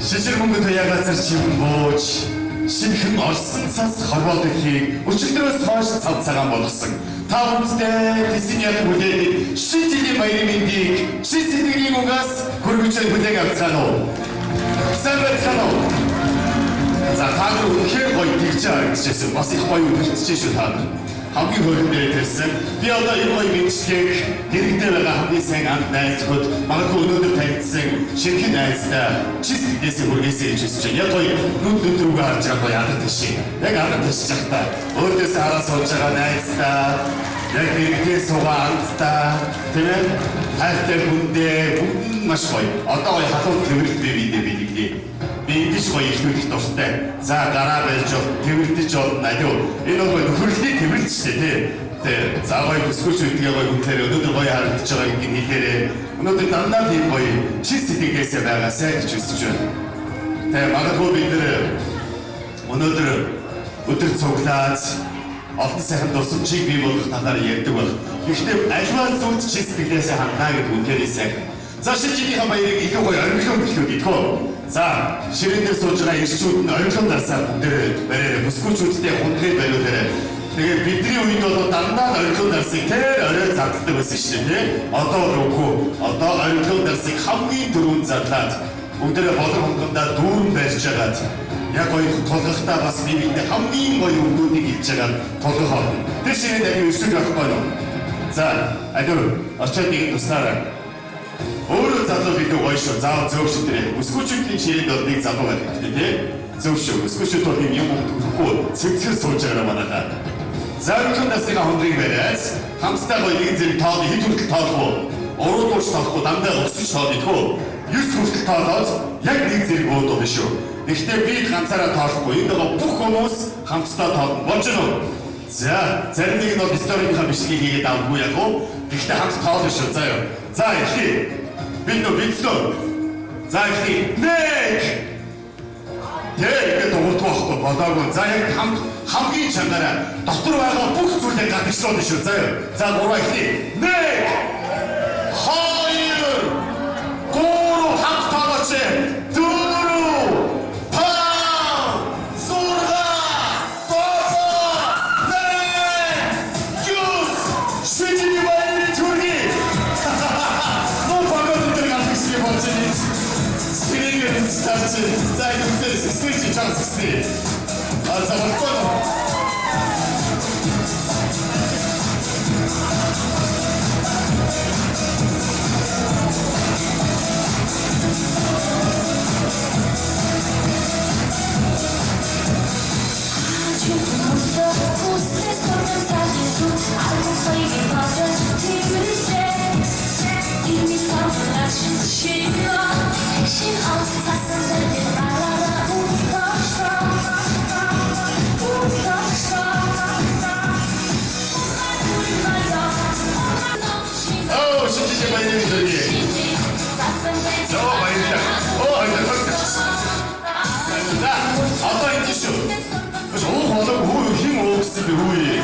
Шижирмөнгөд ягаад чимбууч шинхэн орсон цас хорвоодхийг өчигдрөөс хойш цав цагаан болгосон. Та бүхэндээ тэсний яг бүлээд шинжлэлийн баярын мэндийг шин сэтгэлийн угаас хүргэж бүтээг авцгаана уу? Сайн байцгаана уу? За та нар үнэхээр гоё тэгж харагдчихсан. Бас их гоё үлдчихэж шүү та нар. Хамгийн хөрөн дээр тэрсэн. Би одоо энэ гоё мэдчилгээг дэрэгдээ байгаа хамгийн сайн амт найзууд магадгүй өнөөдөр танилцсан шинхэн найздаа чис гэдээсээ хүргээсэй гэж хүсэж байна. Яг гоё нүд рүүгээ харж байгаа гоё ядар тийш. Яг ядар тийш жахта. Өөрөөс хараа сууж байгаа найздаа яг дэрэгдээ суугаа амтаа тийм ээ хайртай хүндээ бүгд маш гоё. Одоо гоё халуун тэмрэлт бидэээ. Би ингэж гоё ихнүүдэх дуртай. За гараа байж тэмрэлтэж болно аюу. Энэ гоё нөхөрлөлийн тэмрэлт шүү дээ тий. За гоё бүсгүйч үдгээ гоё үнээр өнөөдөр гоё харагдаж байгаа юм хэлээрээ. Өнөөдөр дандаа тийм гоё чин сэтгэлгээсээ байгаасай гэж хүсэж байна. Тэ магадгүй бид нэр өнөөдөр өдөр цуглаад олон сайхан дурсамжийг бий болгох талаар ярьдаг бол. Гэхдээ альваа зүгт чин сэтгэлгээсээ хандаа гэдэг үнээр сайхан. За шинжлэлийн баярыг их гоё оргилон гэлээ гэдгөө. За ширээн дээр сууж байгаа ирчүүд нь оргилон дарсаа бүгдээ бариараа бүсгүйчүүдтэй хундрын бариулаарай. Тэгээд бидний үед бол дандаа оргилон дарсыг тэр орой заддаг байсан шүү дээ. Одоо үгүй. Одоо оргилон дарсыг хамгийн дөрөв задлаад бүгдээ болон хонгондоо дүүрэн барьж агаад яг гоё тулгахтаа бас биеийн хамгийн гоё өгнүүдийг хийж агаад тулгах болно. Тэр ширээн дээр өсөж байхгүй юу? За адуу очоод нэг туснараа. Өөрөө залуу гэдэг гоё шүү. Заав зөв шүү дээ. Бүсгүйчүүдийн ширээнд бол нэг залуу байх хэрэгтэй тий. Зөв шүү. Бүсгүйчүүд бол юм өгөхгүй цэвцэр сууж байгаа манайхаа. За өнөөдөр насны хондрыг бариад хамтдаа гоё нэг зэрэг тоол хэд хүртэл тоолох уу? Уруу дууш тоолохгүй дандаа өсөж тоол идэх үү? 9 хүртэл тоолоод яг нэг зэрэг уудуулна шүү. Гэхдээ би ганцаараа тоолохгүй. Энэ нөгөө бүх хүмүүс хамтдаа тоолно. Болж гэнэ үү? За зарим нэг нь бол историйнхаа бичлэгийг хийгээд авахгүй яг уу. Гэхдээ хамт тоолно шүү. За ёо. За ихий. Бид нөө бицлөө. За ихий. Нэг. Тэгээд дуурах байхгүй болоогүй. За яг хамгийн чангараа дотор байгаа бүх зүйлээ гадагшлуулна шүү. За ёо. За гурван ихий. Нэг. Хоёр. Гурав хамт тоолооч. За это слышите, час быстрее. А за балконом. Шижигэ баярын дөрөв. За баярлалаа. Оо хайртай. За одоо энэ шүү. Оо болоо хүү хин уухсан бэ хүү.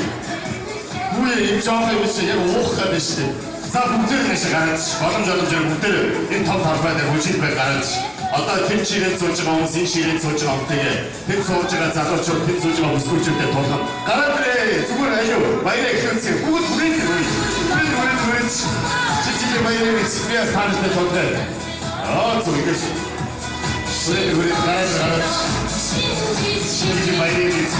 Хүү юм жоо юм шиг яг уух гэдэг шүү. За бүгдээ нэшээ гараад боломжоор бүгдээ энэ том талбай дээр хүчил бай гараад. Одоо тэм чирээ сууж байгаа хүмүүс энэ чирээ сууж байгаа хүмүүстэйгээ тэм сууж байгаа залуучууд тэм сууж байгаа бүсгүйчүүдтэй тулгам. Гараад ирээ. Зүгээр аюу. Баяраа ихэнхээ бүгд хүрээд ирээ. Хүрээд. Шижигэ баярын мэд таньтай тулгай. Аа зүгээс. Хүрээд гараад. Шижигэ баярын мэд.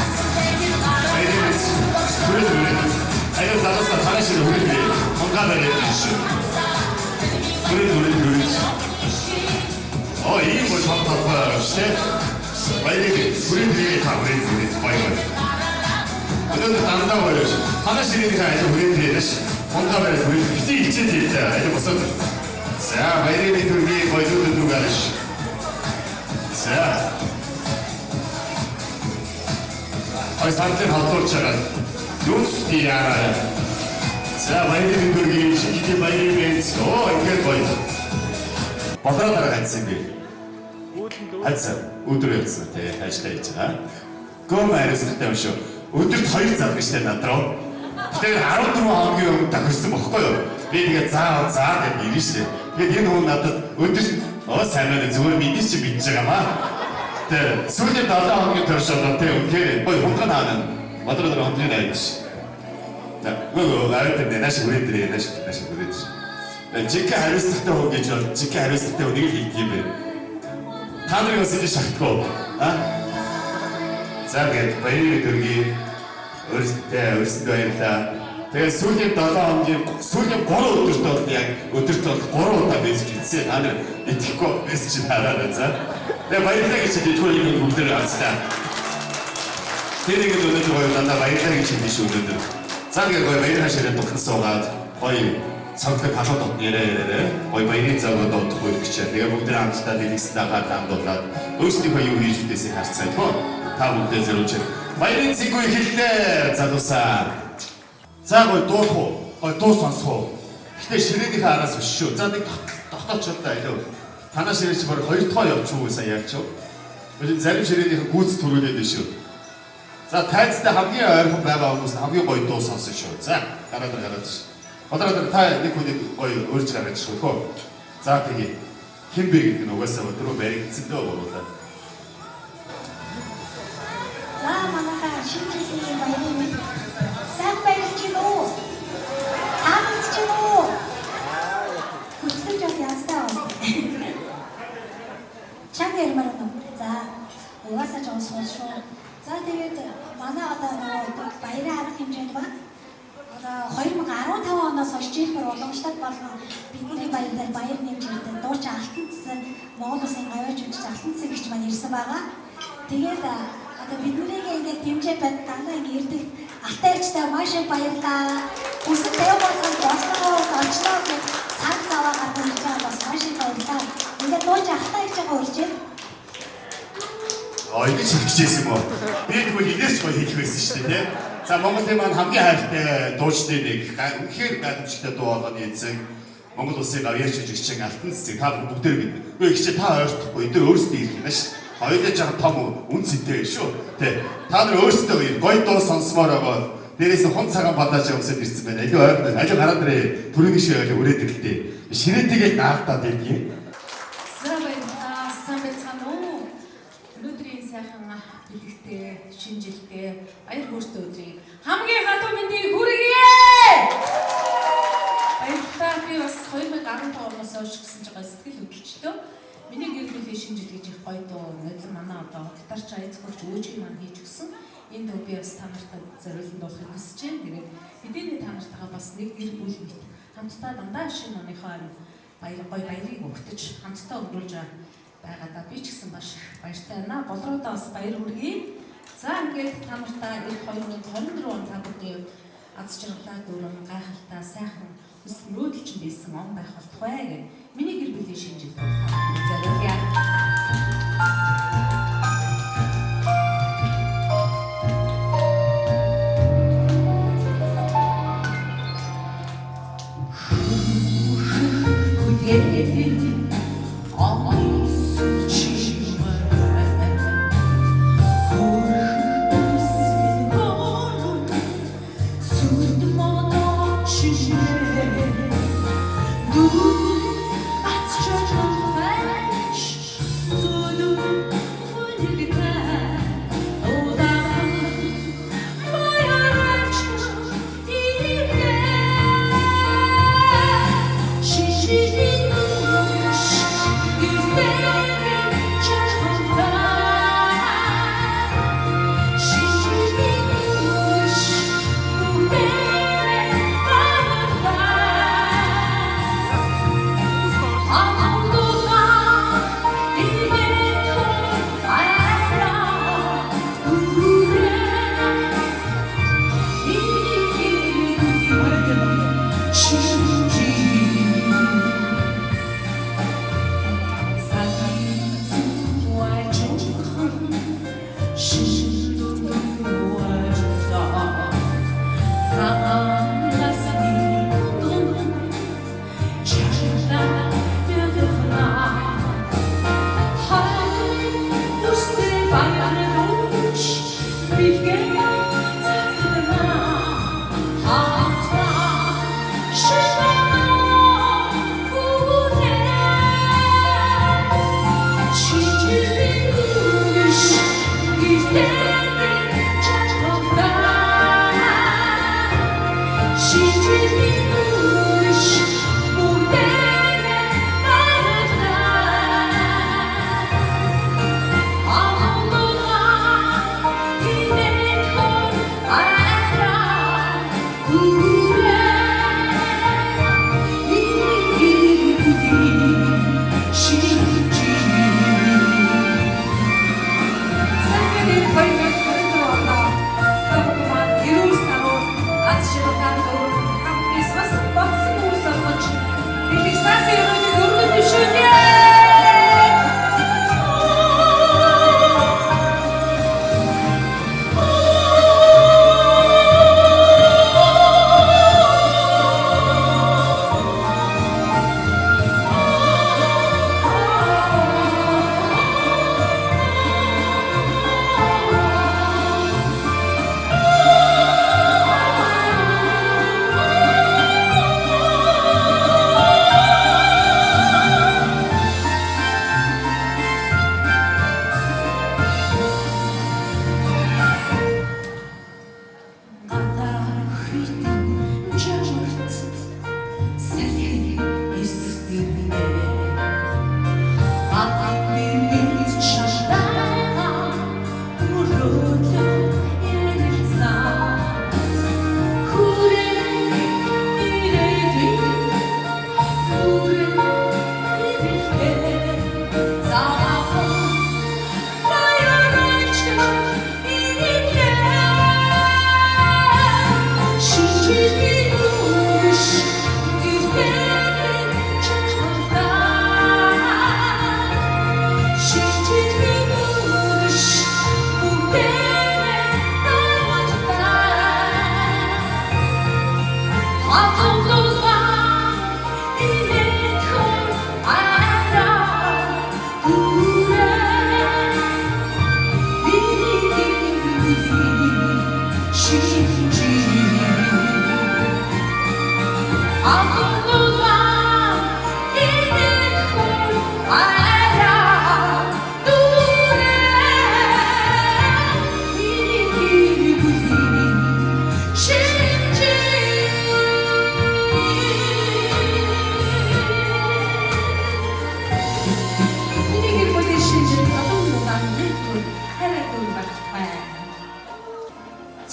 Хүрээд. Аюу залуусаа танаас хүрээд. Хонгаа бариад шүү. Хүрээд. Оо ийм бол хатгаа штэ. Баярыг хүрээний таврын баяр. Өнөөдөр дандаа баяр. Ханаа ширээний хайр хүрээний дэш. Хонгаа бариад хүрээ. Хичээд аюу босоод. За баярын төргийн баярууд нүгаш. За. Ой сантрын хатууч байгаа. Юус тиараа. За баярын төргийн шийдэл баярын мэд. Оо ингээд баяр. Бодроо дараа гацсан би. Хайцаа өдөр явсан тий хайштай хийж байгаа. Гом хайрсагтай юм шүү. Өдөрт 2 зал гэжтэй надраа. Тэгэхээр 14 хоногийн өмнө тохирсон бохгүй юу? Би тэгээ заа гэдэг ирнэ шүү. Тэгээд энэ хүн надад өдөрт сайн байна зүгээр мэдээ чи мэдж байгаа маа. Тэ сүүлийн 7 хоногийн туршилт тэ үнхээр гоё хунган хаана. Мадраа хоногийн айдш. Гөө аваад наш хүрээдрээ наш хүрээдэр. Жинхэнэ хариуцлагатай хөө гэж бол жинхэнэ хариуцлагатай үнийг хийх юм бэ. Та нарыг бас ингэ шахтгүй. За тэгээд баярын дөргийн өөрсдөө баярлаа. Тэгээд сүүлийн 7 хоногийн сүүлийн 3 өдөрт бол яг өдөрт бол 3 удаа мессеж хийсэн. Та нар итгэхгүй мессеж хараарай за. Тэгээд баярлалаа гэж хэлэхгүй юм бүгдээр авцгаа. Тэрийг өнөөдөр гоё дандаа баярлалаа гэж хэлсэн шүү өнөөдөр. За тэгээд гоё баяр хашираа духсан суугаад гоё цогтой халууд дот яриа гоё баярын цагууд дутхгүй гэж. Тэгээд бүгдээр хамтдаа дэлгэцтэй хамдуулаад өөрсдийнхөө юу хийж үдээсээ харцгаая тоо. Та бүдээ зөвлөж баярын цэггүй хэллээ залуусаа. За гоё дуурах уу? Гоё дуу сонсох уу? Гэтэ ширээнийхээ араас биш шүү. За нэг тогтооч л да илүү. Танаа ширээ чи баг 2 дахь явж уу сая явж уу? Өөрөөр зарим ширээнийхээ гүйц төрүүлээд биш шүү. За тайцтай хамгийн ойрхон байгаа хүмүүс хамгийн гоё дуу сонсох шүү. За гараад. Одоо та нэг хүнийг гоё өөрч гаргаж шүү хөө. За тэгээ. Хэн бэ гэдэг нь угаасаа өдрөө баригдсан дөө болоо. За манайхаа шинэ жилийн баярын сайн баярлж байна уу? Хаамж байна уу? Хүчтэй жоо ястаа. Чанга ярмаар байна. За угаасаа жоо сонсоо. За тэгээд манай одоо баярын арга хэмжээнд ба одоо 2015 оноос хойш жишээлбэл уламжлалт болгон бидний баяр дээр баяр нэмжлэлтэй дууч алтан цэсэн Монгол Улсын гавьяач хүч алтан цэсэг гэж маань ирсэн байгаа. Тэгээд одоо биднийг ингээд дэмжиж бод дандаа ингээд ирдэг алтайчтай маш их баярлаа. Үсэг тэв болгон босноо очлоо гэж цаг цаваа гаргаж байгаа бас маш их баярлаа. Ингээд дууч алтайч байгаа үржээ. Ингэж хэлчихсэн юм уу? Би тэгвэл энэс ч гоё хэлэх байсан шүү дээ, тийм. За Монголын маань хамгийн хайртай дуучдын нэг үнэхээр гайхамшигтай дуу болгоны эзэн Монгол Улсын гавьяач жүжигчин алтан цэцэг та бүгдээр бид. Үгүй ихчээ та ойртохгүй эдгээр өөрсдөө ирэх юм шүү. Хоёулаа жаа том үн цэнтэй шүү. Тэ. Та нар өөрсдөө гоё дуу сонсомоор байгаа. Дээрээс хүн цагаан бадаж өмсөд ирсэн байна. Аливаа ойрхон аливаа гараад ирээ. Төрөний шиг аливаа өрөөд ирлээ. Ширээтэйгээ наалтаад байдгийг. Бэлэгтэй, шинжилтэй, баяр хөөртэй өдрийг хамгийн хатуу мэндийг хүргье! Баярлалаа. Би бас 2015 оноос хойш гэсэн байгаа сэтгэл хөдлөлтөө миний гэр бүлийн шинжил гэж их гоё дуу өнөөдөр манай одоо гитарч айцгуулж өөжийн маань хийж өгсөн. Энэ дуу би бас та нартай зориулсан дуулахыг хүсэж байна. Тэгээд бидний та нартайгаа бас нэг гэр бүл мэт хамтдаа дандаа шинэ оныхоо баярыг өгтөж хамтдаа өнгөрүүлж байгаадаа би ч гэсэн маш баяртай байна. Болроодоо бас баяр хүргэе. За ингээд та нартай 2024 он та бүдний аз жаргалтай дүрэн гайхалтай сайхан өс мөрөөдөлчин байсан он байх болтугай гэх миний гэр бүлийн шинжилт зориулъя. Аз ч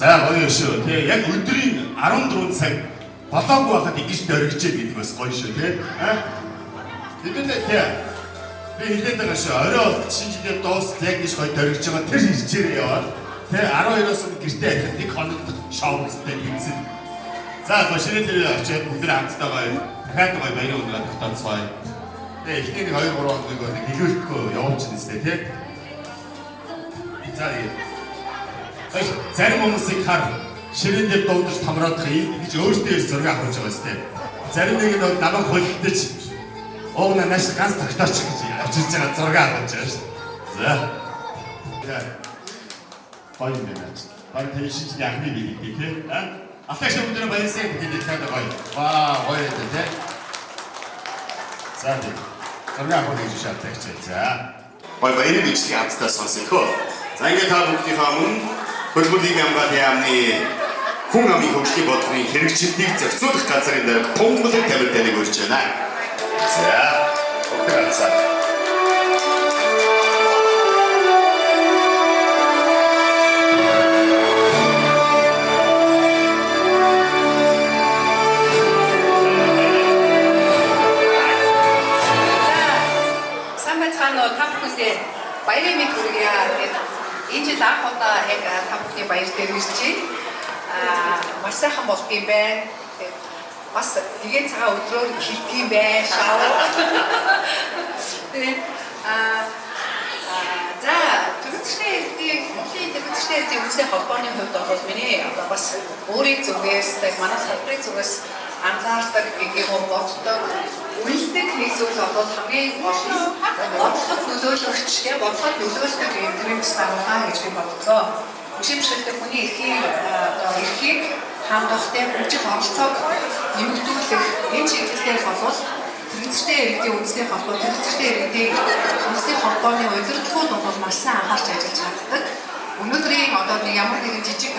За гоё шүү. Тэ яг өдрийн 14 цаг болоогүй байхад ингэж дөргижээ гэдэг бас гоё шүү тий. Тэгэлээ тий. Би хэлээд байгаа шүү. Орой шинэ жилээр дуусах яг гэж гоё дөргиж байгаа тэр ирчээрээ яваад тий 12-оос гэртээ ахад нэг хоногт шоуустай хийсэн. За боширээ дээр очиад бүгд хамтдаа гоё дахиад гоё баярын өнөр тогтооцгоё. Тэ эхний 2 3 хоног нэг хэлүүлэхгүй явуулчихна сте тий. За зарим хүмүүсийг хар ширээн дээр дуудаж томроодох юм гэж өөртөө зураг авах гэж байгаа сте. Зарим нэг нь намайг хөлтөж ууна нааш ганц тогтооч гэж авчирж байгаа зураг авах гэж байгаа шүү. За. Баяр байна. Баяр тэшиж яхны бий тий. Алтайш өдөр баярсан гэдэг тань гоё. Ваа гоё дээ. За тий. Зураг авах гэж шаарддаг ч. За. Баярын бичлэг хамтдаа сонсох хөө. За ингээд та бүхнийхээ өмнө хөлбөрийн амгаалын яамны хүн амын хөгжлийн бодлогын хэрэгжилтийг зохицуулах газрын дээр томболын тамиртайг өрж байна. За, өгдөг. Сайн байцгаана уу та бүхэндээ баярын мэнд хүргье. Энэ жил анх удаа яг та бүхний баяр дээр ирж байна. Маш сайхан болт юм байна. Бас нэгэн цагаан өдрөөр хэлдэг юм байна. За төвчтэй Монголын төвчтэй үндэсний холбооны хувьд бол миний одоо бас өөрийн зүгээс манай салбарын зүгээс анзаардаг гэгөө боддог үлддэг нэг зүйл бол хамгийн гол бодлого нөлөөлөгч бодлого нөлөөлдөг юм төрөмс байгуулга гэж би боддгоо. Жишээлбэл хүний эрхийг хангахтай бүжиг оролцоог нэмэгдүүлэх энэ чиглэлээр болвол төвчтэй иргэдийн үндэсний холбоо төвчтэй иргэдийн үндэсний холбооны удирдлагууд бол маш сайн анхаарч ажиллаж чаддаг. Өнөөдрийн одоо ямар нэгэн жижиг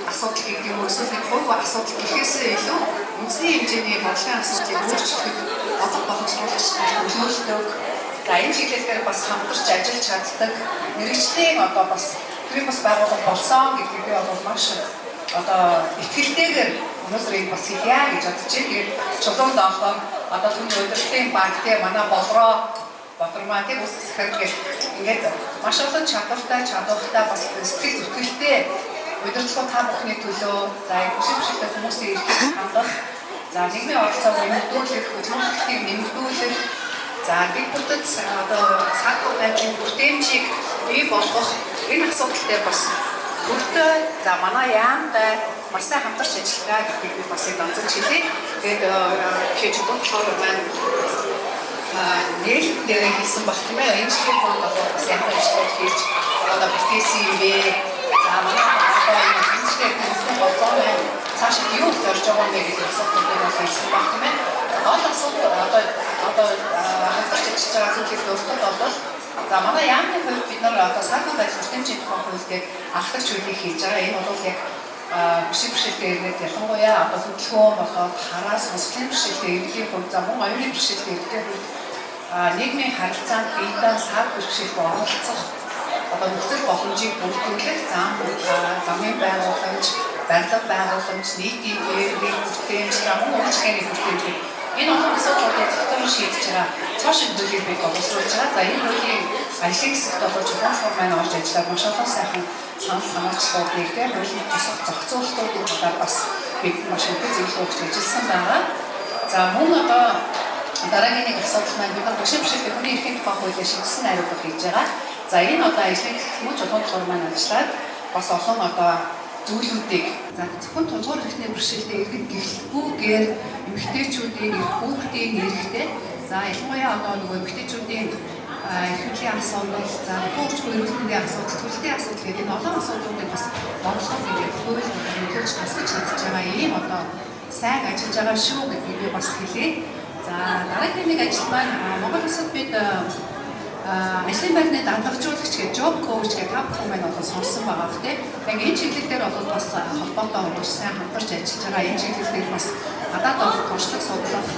асуудал гэдэг юм уу эсвэл хувь асуудал гэхээсээ илүү үндэсний хэмжээний бодлогын асуудлыг өөрчлөхөд одоо боловсруулах нөлөөлдөг. За энэ чиглэлээр бас хамтарч ажиллаж чаддаг мэргэжлийн одоо бас тэрийг бас байгуулах болсон гэдгийг бол маш одоо итгэлтэйгээр өнөөдрийг бас хийя гэж бодож байна. Тэгээд чулуун доохоор одоо түүний удирдлагын банктэй манай Бодрмаа тийм ус хэрэг ингээд маш олон чадвартай бас сэтгэл зүтгэлтэй удирдлага та бүхний төлөө за өшөөштэй хүмүүсийн эрхийг хангах за нийгмийн оролцоог нэмэгдүүлэх хөдөлмөрлөлтийг нэмэгдүүлэх за бид бүтэц одоо цаг хугацааны бүтээмжийг бий болгох энэ асуудалтай бас бүртээ за манай яамтай маш сайн хамтарч ажиллагаа гэдгийг би бас онцолж хэлье. Тэгээд хийж бодохоор байна нэлт дээр хийсэн баг тийм ээ энэ жилийн фонд одоо бас ямар ажиллаж хийж одоо битээсэн юм бэ за манай одоо энэ хэсгээр болсон цаашид юу зорж байгаа юм бэ гэдэг асуудлыг бас хэлсэн баг тийм ээ гол асуудал одоо хамтарч ажиллаж байгаа зүйлийг өөртөө бол за манай яамны хувьд бид нар одоо сарнад ажил хэмжээний тухай хуулийг ахлагч зүйлийг хийж байгаа энэ бол яг бишгэлтэй иргэд ялангуяа одоо хөдөлгөөн болоод хараас мөслийн бишгэлтэй иргэдийн хувьд за мөн оюуны бишгэлтэй иргэдийн хувьд нийгмийн харилцаанд биедан сар бишгэлд оролцох одоо нөхцөл боломжийг бүрдүүлэх замын байгууламж, барилга байгууламж, нийтийн эрхийг бүтээмж, мөн үйлчлэгээний бүтээмж энэ олон асуудлуудыг зөвхөн шийдэж байгаа цаашид хуулийг бид боловсруулж байгаа. За энэ хуулийн ажлын хэсэгт бол Жапон шууд маань орж ажиллаад маш олон сайхан санал санаачлалуудыг тийм хуулийн тусах зохицуулалтуудыг болоод бас бид маш их зөвлөгөө өгч ажилласан байгаа. За мөн одоо дараагийн нэг асуудал маань бид бишимшил хүний эрхийн тухай хуулиар шийдсэн найруулга хийж байгаа. За энэ одоо ажлын хэсэгт Жапон тулгуур маань ажиллаад бас олон одоо зүйлүүдийг за зөвхөн тулгуур эрхний бэрхшээлтэй иргэд гэхлгүйгээр эмэгтэйчүүдийн эрх хүүхдийн эрхтэй за ялангуяа одоо нөгөө эмэгтэйчүүдийн эрхлэлийн асуудал за хөгжих эрүүл мэндийн асуудал төлөвлөлтийн асуудал гэдэг энэ олон асуудлуудыг бас бодлого гэдэг хууль нөлөөлж тусгаж чадж байгаа ийм одоо сайн ажиллаж байгаа шүү гэдгийг би бас хэлье. За дараагийн нэг ажил маань Монгол улсад бид ажлын байрны дадлагжуулагч гэж job coach гэх тав хүн маань одоо сонсон байгаа гэх тийм. Яг энэ чиглэл дээр бол бас холбоотой болж сайн хамтарч ажиллаж байгаа. Энэ чиглэл дээр бас гадаад туршлага судлах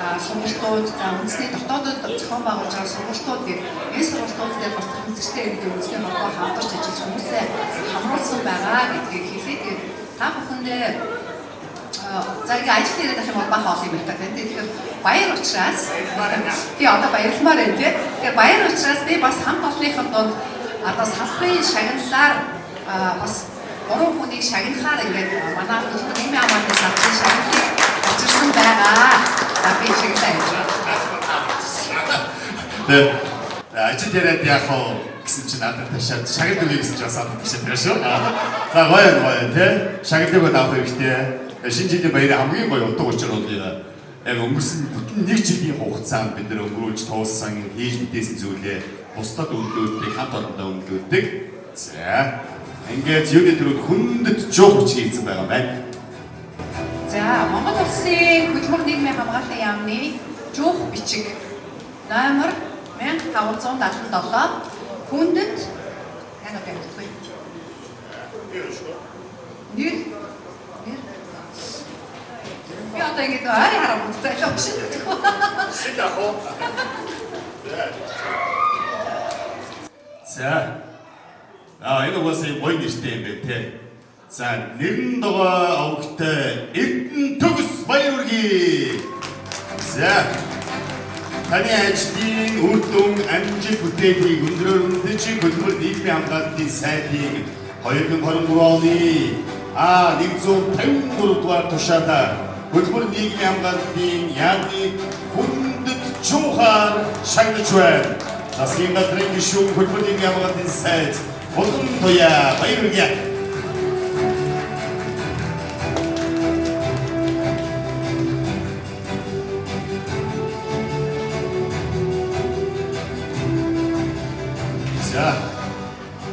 сургалтууд за үндэсний дотоодод зохион байгуулж байгаа сургалтууд гэх энэ сургалтууд дээр бас хэмжээтэй гэдэг үндэсний холбоо хамтарч ажиллаж хүмүүсээ хамруулсан байгаа гэдгийг хэлээ. Тэгээд та бүхэндээ за ингээ ажил дээр дахин бол бага олон юм байна. Тэгэхээр баяр учраас тий одоо баярлмаар байна тий. Тэгэхээр баяр учраас би бас хамт олонныхын донд одоо салбарын шагналаар бас 3 хүнийг шагнахаар ингээд манай нийгмийн амааны салбарын шагналыг очирсан байгаа. За би шагналаа гэж байна. Тэ ажил яриад яг гэсэн чинь надад ташаад шагнал өгье гэсэн чинь бас надад ташаад байна шүү. За гоё тий. Шагналыг авах хэрэгтэй. Шинэ жилийн баярын хамгийн гоё утга учир бол яг өнгөрсөн бүтэн 1 жилийн хугацаанд бид нэр өнгөрүүлж туулсан хийж мэдээсэн зүйлээ бусдад өгүүлдэг хамт олондоо өгүүлдэг. За ингээд юуны төрөнд хүндэт жуух бичиг хийсэн байгаа байна. За Монгол Улсын хөдөлмөр нийгмийн хамгааллын яамны жуух бичиг номер 1577 хүндэт яна байтгүй. Нэр би одоо ингэ дөрөөр хараад зайлах шиг. Сидах уу? За. Энэ бас гоё нэртэй юм байна те. За, нэрэн догоо авахтай Эрдэнэ төгс баяр хүргэе. За. Таны ажлын үр дүн амжилт бүтээлийг өндрөөр үндэч хөдөлмөр нийгмийн хамгааллын сайдыг 2023 оны 153 дугаар тушаалаар хөдөлмөр нийгмийн хамгааллын яамны хүндэт жуухаар шагнаж байна. Засгийн газрын гишүүн хөдөлмөр нийгмийн хамгааллын сайд Булган Туяа баяр хүргэе. За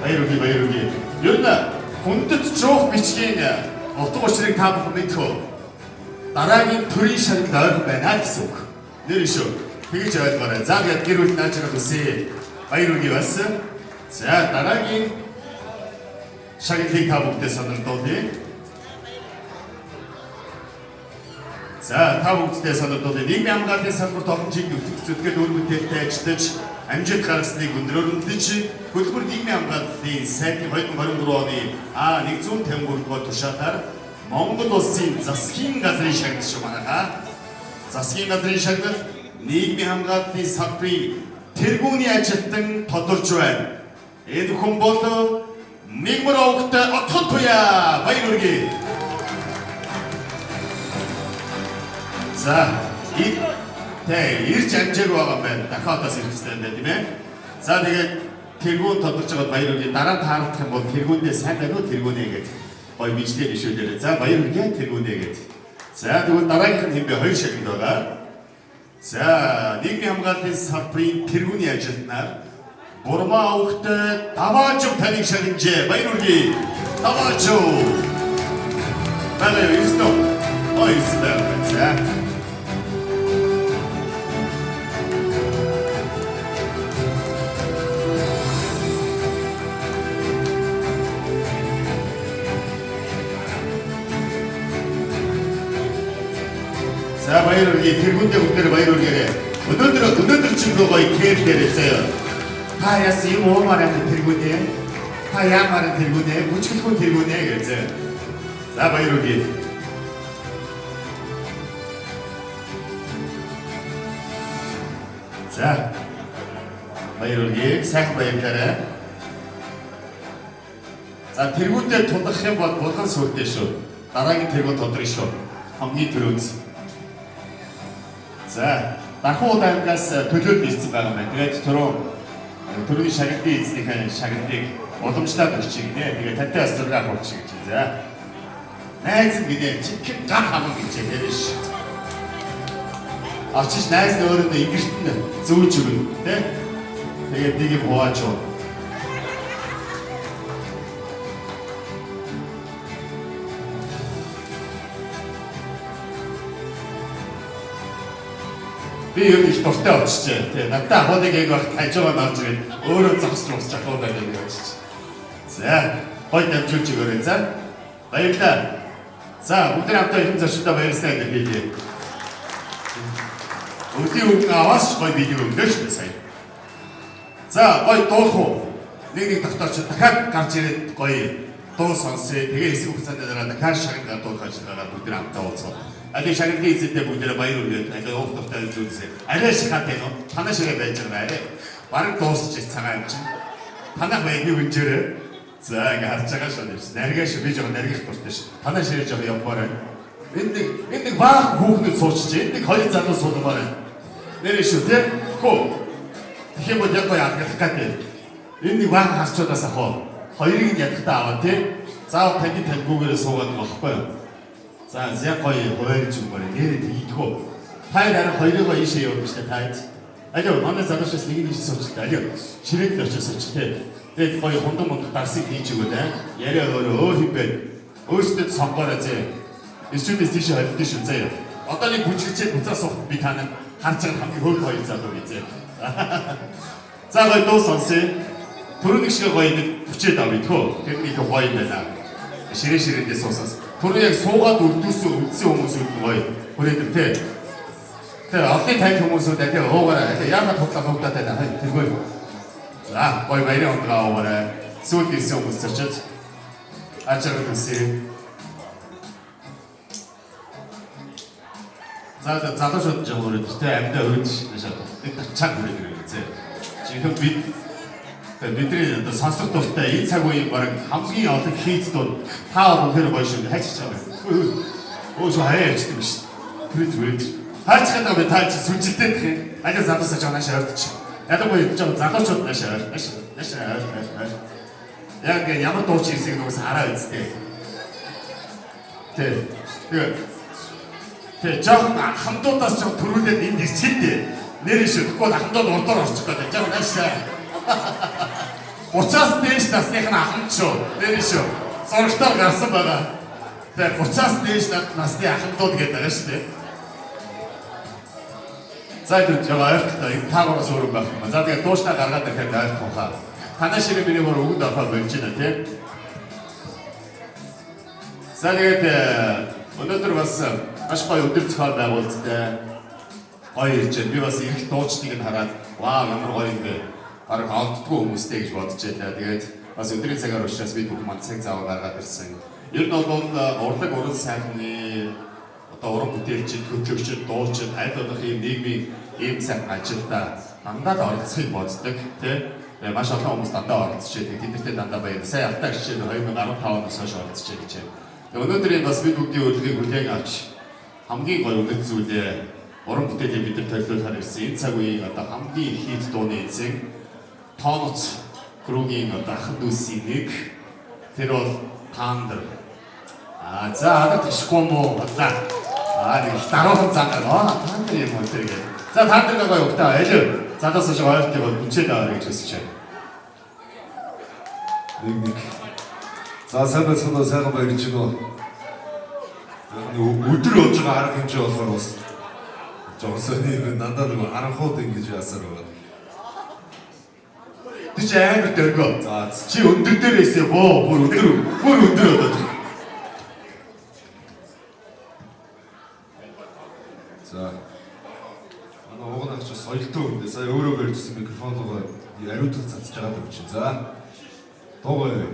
баяр хүргэе. Ер нь хүндэт жуух бичгийн утга учирыг та бүхэн мэдэх үү? Дараагийн төрийн шагнал ойрхон байна гэсэн үг. Нэр шүү. Тэгж ойлгоорой. За яг гэр бүл наачрал үсэ. Баяр хүргэе бас. За дараагийн шагналыг та бүхэнд санагдуулъя. За та бүхэндээ санагдуулъя. Нийгмийн хамгааллын салбарт олон жилийн зүтгэл үр бүтээлтэй ажиллаж амжилт гаргасныг өндрөөрөмлөж хөдөлмөр нийгмийн хамгааллын сайдын 2023 оны 153 дугаар тушаалаар Монгол Улсын засгийн газрын шагнал шүү манайхаа. Засгийн газрын шагнал нийгмийн хамгааллын салбарын тэргүүний ажилтан тодорч байна. Энэ хүн бол Мигмар Овогтой Отхон Туяа баяр хүргэе. За ирж амжааг байгаа юм байна. Дахиадаас ирчихсэн байна тийм ээ. За тэгээд тэргүүн тодорч байгаа баяр хүргэе. Дараа нь таарах юм бол тэргүүндээ сайн байна уу тэргүүнээ гэдэг. Гой бичлэг ишүүлээрээ. За баяр хүргэе тэргүүнээ гэдэг. За тэгвэл дараагийнх нь хэмбэ 2 шагнал байгаа. За нийгмийн хамгааллын салбарын тэргүүний ажилтнаар Бурмаа Овогтой Даваажов таныг шагнажээ. Баяр хүргэе. Даваажов. Баяр ёстой. За. За баяр хүргэе. Тэргүүндээ бүгдээр баяр хүргэе. Өнөөдөр ч гоё кэр дээрээсээ. Та яасан юм уу мараа тэргүүнээ? Та яамаар тэргүүнээ? Бүжгэлгүй тэргүүнээ гэсэн. За баяр хүргэе. За. Баярлалаа. Сайхан баярлалаа. За тэргүүтээ тулах юм бол булган сүрдээ шүү. Дараагийн тэргүүт тодорхой шүү. Хамгийн түрүүнд. За дархуу удаагаас төлөөлд ирсэн байгаа байна. Тэгээд түрүүний шагналын эзнийхэн шагналыг уламжлаад өгчих гинэ. Тэгээд тантай бас зураг авах гэж байна. За. Найз гэдэг чиг гам хамаг гэж ярьж шүү. Очиж найз нь өөрөндөө ингэрт нь зүүж өгнө, тэ? Тэгээд нэг юм хувааж уу. Би юу их дуртай болчихжээ. Тэ надад хоног яг багт хажуугаар навж ирээд өөрөө зогсож уусчих уу гэдэг юм болчих. За, гой дамжуулж өгөөрэй. За. Баярлалаа. За, бүгд хамтдаа их зочдоо баярлалаа гэж хэлье. Өдөө аваас гой видео өглөөш сая. За, гой дуулах уу? Нэг тогтооч дахиад гарч ирээд гой дуу сонсъё. Тэгээ хэсэг хугацаанд дараа дахиад шагнал дуулах ажиллагаа бүгд хамтдаа уулзах. Али шагналын эзэнтэй бүгдээ баяр хүргээд али уух дуртай зүйлсээ. Арай шахаатай нөө танаа шигээ байж байгаа арай. Бараг дуусчих цагаан юм чинь. Танах байны үнжээрээ. За ингээ харж байгаа шүү дээ. Наргаш би жоо наргих дуртай ш. Танаа ширээ жоо явбараа. Энд нэг баах хүүхнүүд суучиж, энд нэг хоёр залуу суулгаарай. Нэрээ шүү дээ. Хөө. Тэхийн бол яг яах гэдэг. Энд нэг баах харчудаас ахоо. Хоёрыг нь ядахтаа аваа тий. Заав таны таньгүйгээр суугаад болохгүй юу? За зя гоё хувааж өгмөр нэрээ тийхүү. Таар харин хоёрыг ийшээ явуулж штэ таад. Алио манай залуучаас нэг нь ийшээ суучлаа. Алио ширээнд очиж сууч тий. Тэгээд гоё хундан мунд дарсыг хийж өгөө дээ. Яриа өөрөө хэм бэ. Өөрсдөө сонгоорой зэ. Эцүүдээс тийшээ хавьдээ шүү заяа. Одоо нэг бүжигчээ буцаа суух би танаа харж байгаа хамгийн хөөр хоёр залуу гэж. За гоё дуу сонсъё. Түрүүний шиг гоё нэг хүчээд авъя тхөө. Тэр нэг гоё байна. Ширээ-ширээндээ суусаас. Түрүү яг суугаад үлдсэн хүмүүсүүд гоё хүрээдэг те. Тэр олон тань хүмүүсүүд яг уугаараа яагаад хутлаа нуугдаад байна тэргүй. За гоё баярын онцгой уугаараа сүүл ирсэн хүмүүс очиж ачаар үсээ. За залуучууд жоо өрөөд те амьдаа өрөөд шаад нэг чаг хүрээдэг үзээ. Жинхэнэ бидний сонсох дуртай энэ цаг үеийн баг хамгийн олон хийц дуу та бүхэн гоё шүү хайчих чам. Өө шо хаяач юм шүү. Түр. Хайчих гэдэг нь та чи сүнжилтэй гэх юм. Аль залуусаа жоо нааш ордч. Ядаггүй жоо залуучууд нааш ордч. Яг ямар дуу чи ирсэг нүгс хараа үзтээ. Тэ жоо хамтуудаас жоо төрүүлээд энд ирчээдээ. Нэр шүү. Тэгэхгүй хамтууд урдаар орчих гэдэг. Жоо нааш. Уцаас дээш насных нь ахын шүү. Нэр шүү. Зургатаар гарсан байгаа. Тэгээ уцаас дээш насны ахындууд гэдэг байгаа шүү дээ. За тэр жоо ойртолтой энэ таагараас өөр байх юм. За тэгээ дуушнаа гаргаад ирэхэд ойртох хаа. Танаа ширээ миний мөр өгд авах болж байна тийм. За тэгээд өнөөдөр бас маш гоё өдөр зохиол байгуулалттай гоё ирж байна. Би бас их дуучдыг нь хараад вау ямар гоё юм бэ. Арга алддгүй хүмүүстэй гэж бодож байлаа. Тэгээд бас өдрийн цагаар уушраас бид бүх манд цаг зав гаргаад ирсэн. Ер нь бол урлаг уран сайхны одоо уран бүтээлчид, хөтлөгчид, дуучид, аль болох ийм нийгмийн ийм сайхан ажилдаа дандаа оролцохыг боддог тий. Маш олон хүмүүс дандаа оролцож байдаг. Тэднэртэй дандаа баяр. Сая автаа гişээ 2015 оноос хойш оролцож байгаа гэж байна. Тэгээд өнөөдөр энэ бас бид бүгдийн урилгыг хүлээн авч хамгийн гоё үнэт зүйлээ уран бүтээлийг бид нар төлөвлөхөөр ирсэн. Энэ цаг үеийн одоо хамгийн хийд дууны эзэн Тооноц Крүүгийн одоо ахын дүүсийн нэг тэр бол Тандер. За одоо ташгүй мó бодлаа. Нэг даруухан зангаа Тандер юм уу тэргээ. За Тандер гоё өгтөө аль задаас шиг ойлтыг бол бүчээд аваа гэж хэлсэн чинь. Нэг. За сайхан баярлж байна. Өдөр болж байгаа арга хэмжээ болохоор бас жогсооны дандаа нэг харанхууд ингэж яасаар байна. Чи амар дөргөө. За чи өндөр дээрээсээ бүр өндөр болоод. За. Манай уугнаач соёлтой үндэ сая өөрөө барьжсэн микрофоноо ариутгах цацж байгаа юм чинь. За. Дуугаа.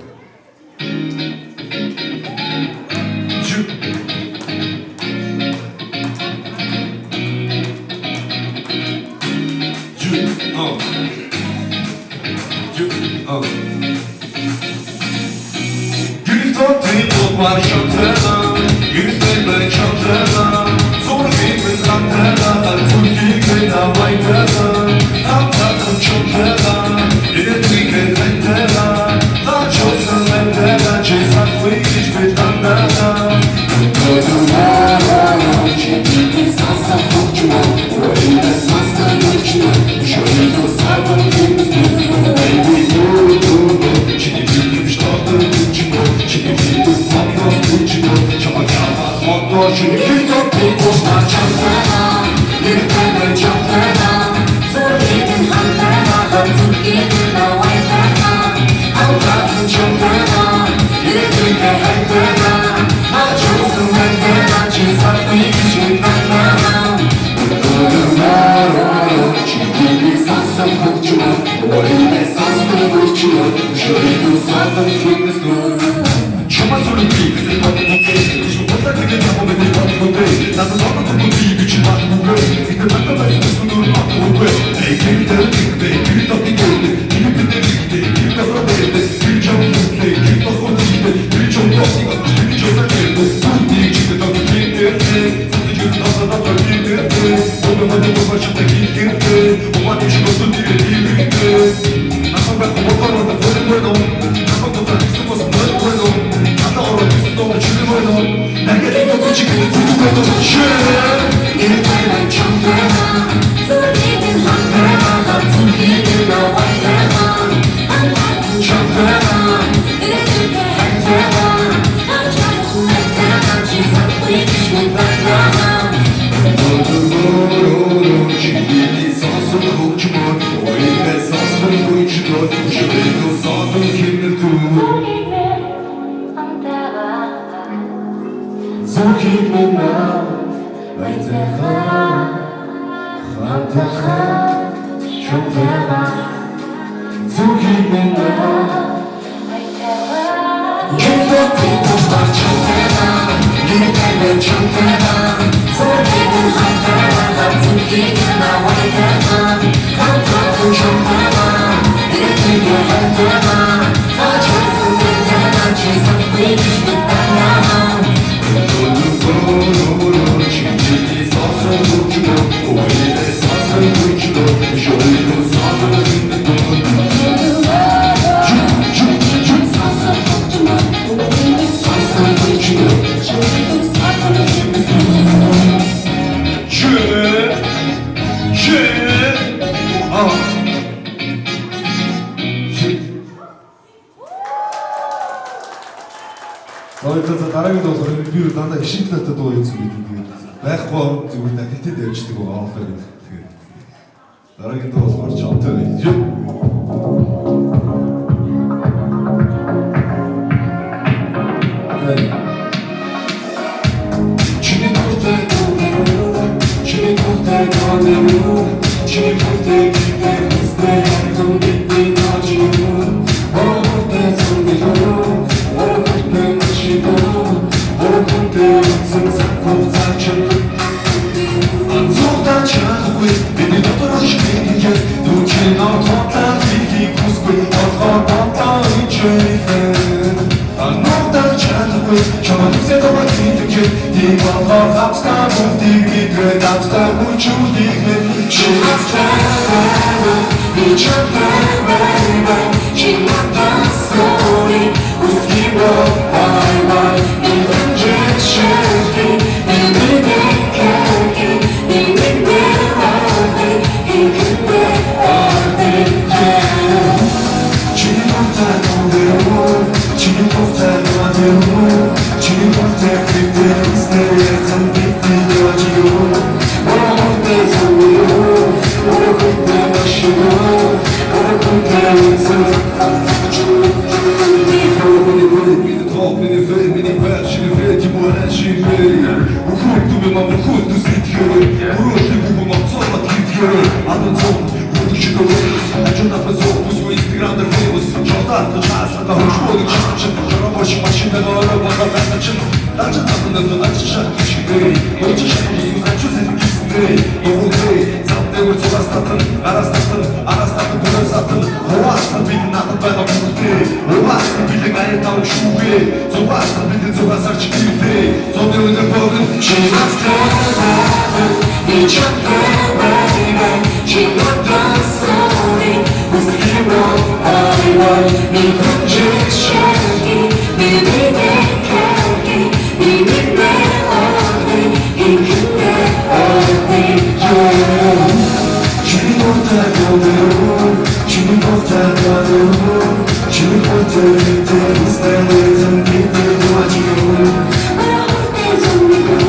За дараагийн дугаар би дандаа ишин талтай дуу хийсэн гэдэг. Байхгүй зүгээр дахилтад ярьждаг байгаа аалаа гэдэг. Тэгэхээр дараагийн дуу болохоор чамтай хийж. байгаа бүгдээ угаас билэг аяатаа шүүгээ зугаас бид зугаас арч ирээ зодны өнөр богн чи настай и чамтай чи надасори ускиро ай ми кончешки ми бекаки ми бекаки и кне ой Чими потагону, чими потагону, чими потагону, стелезом ките дуачину. Арахотезом мику,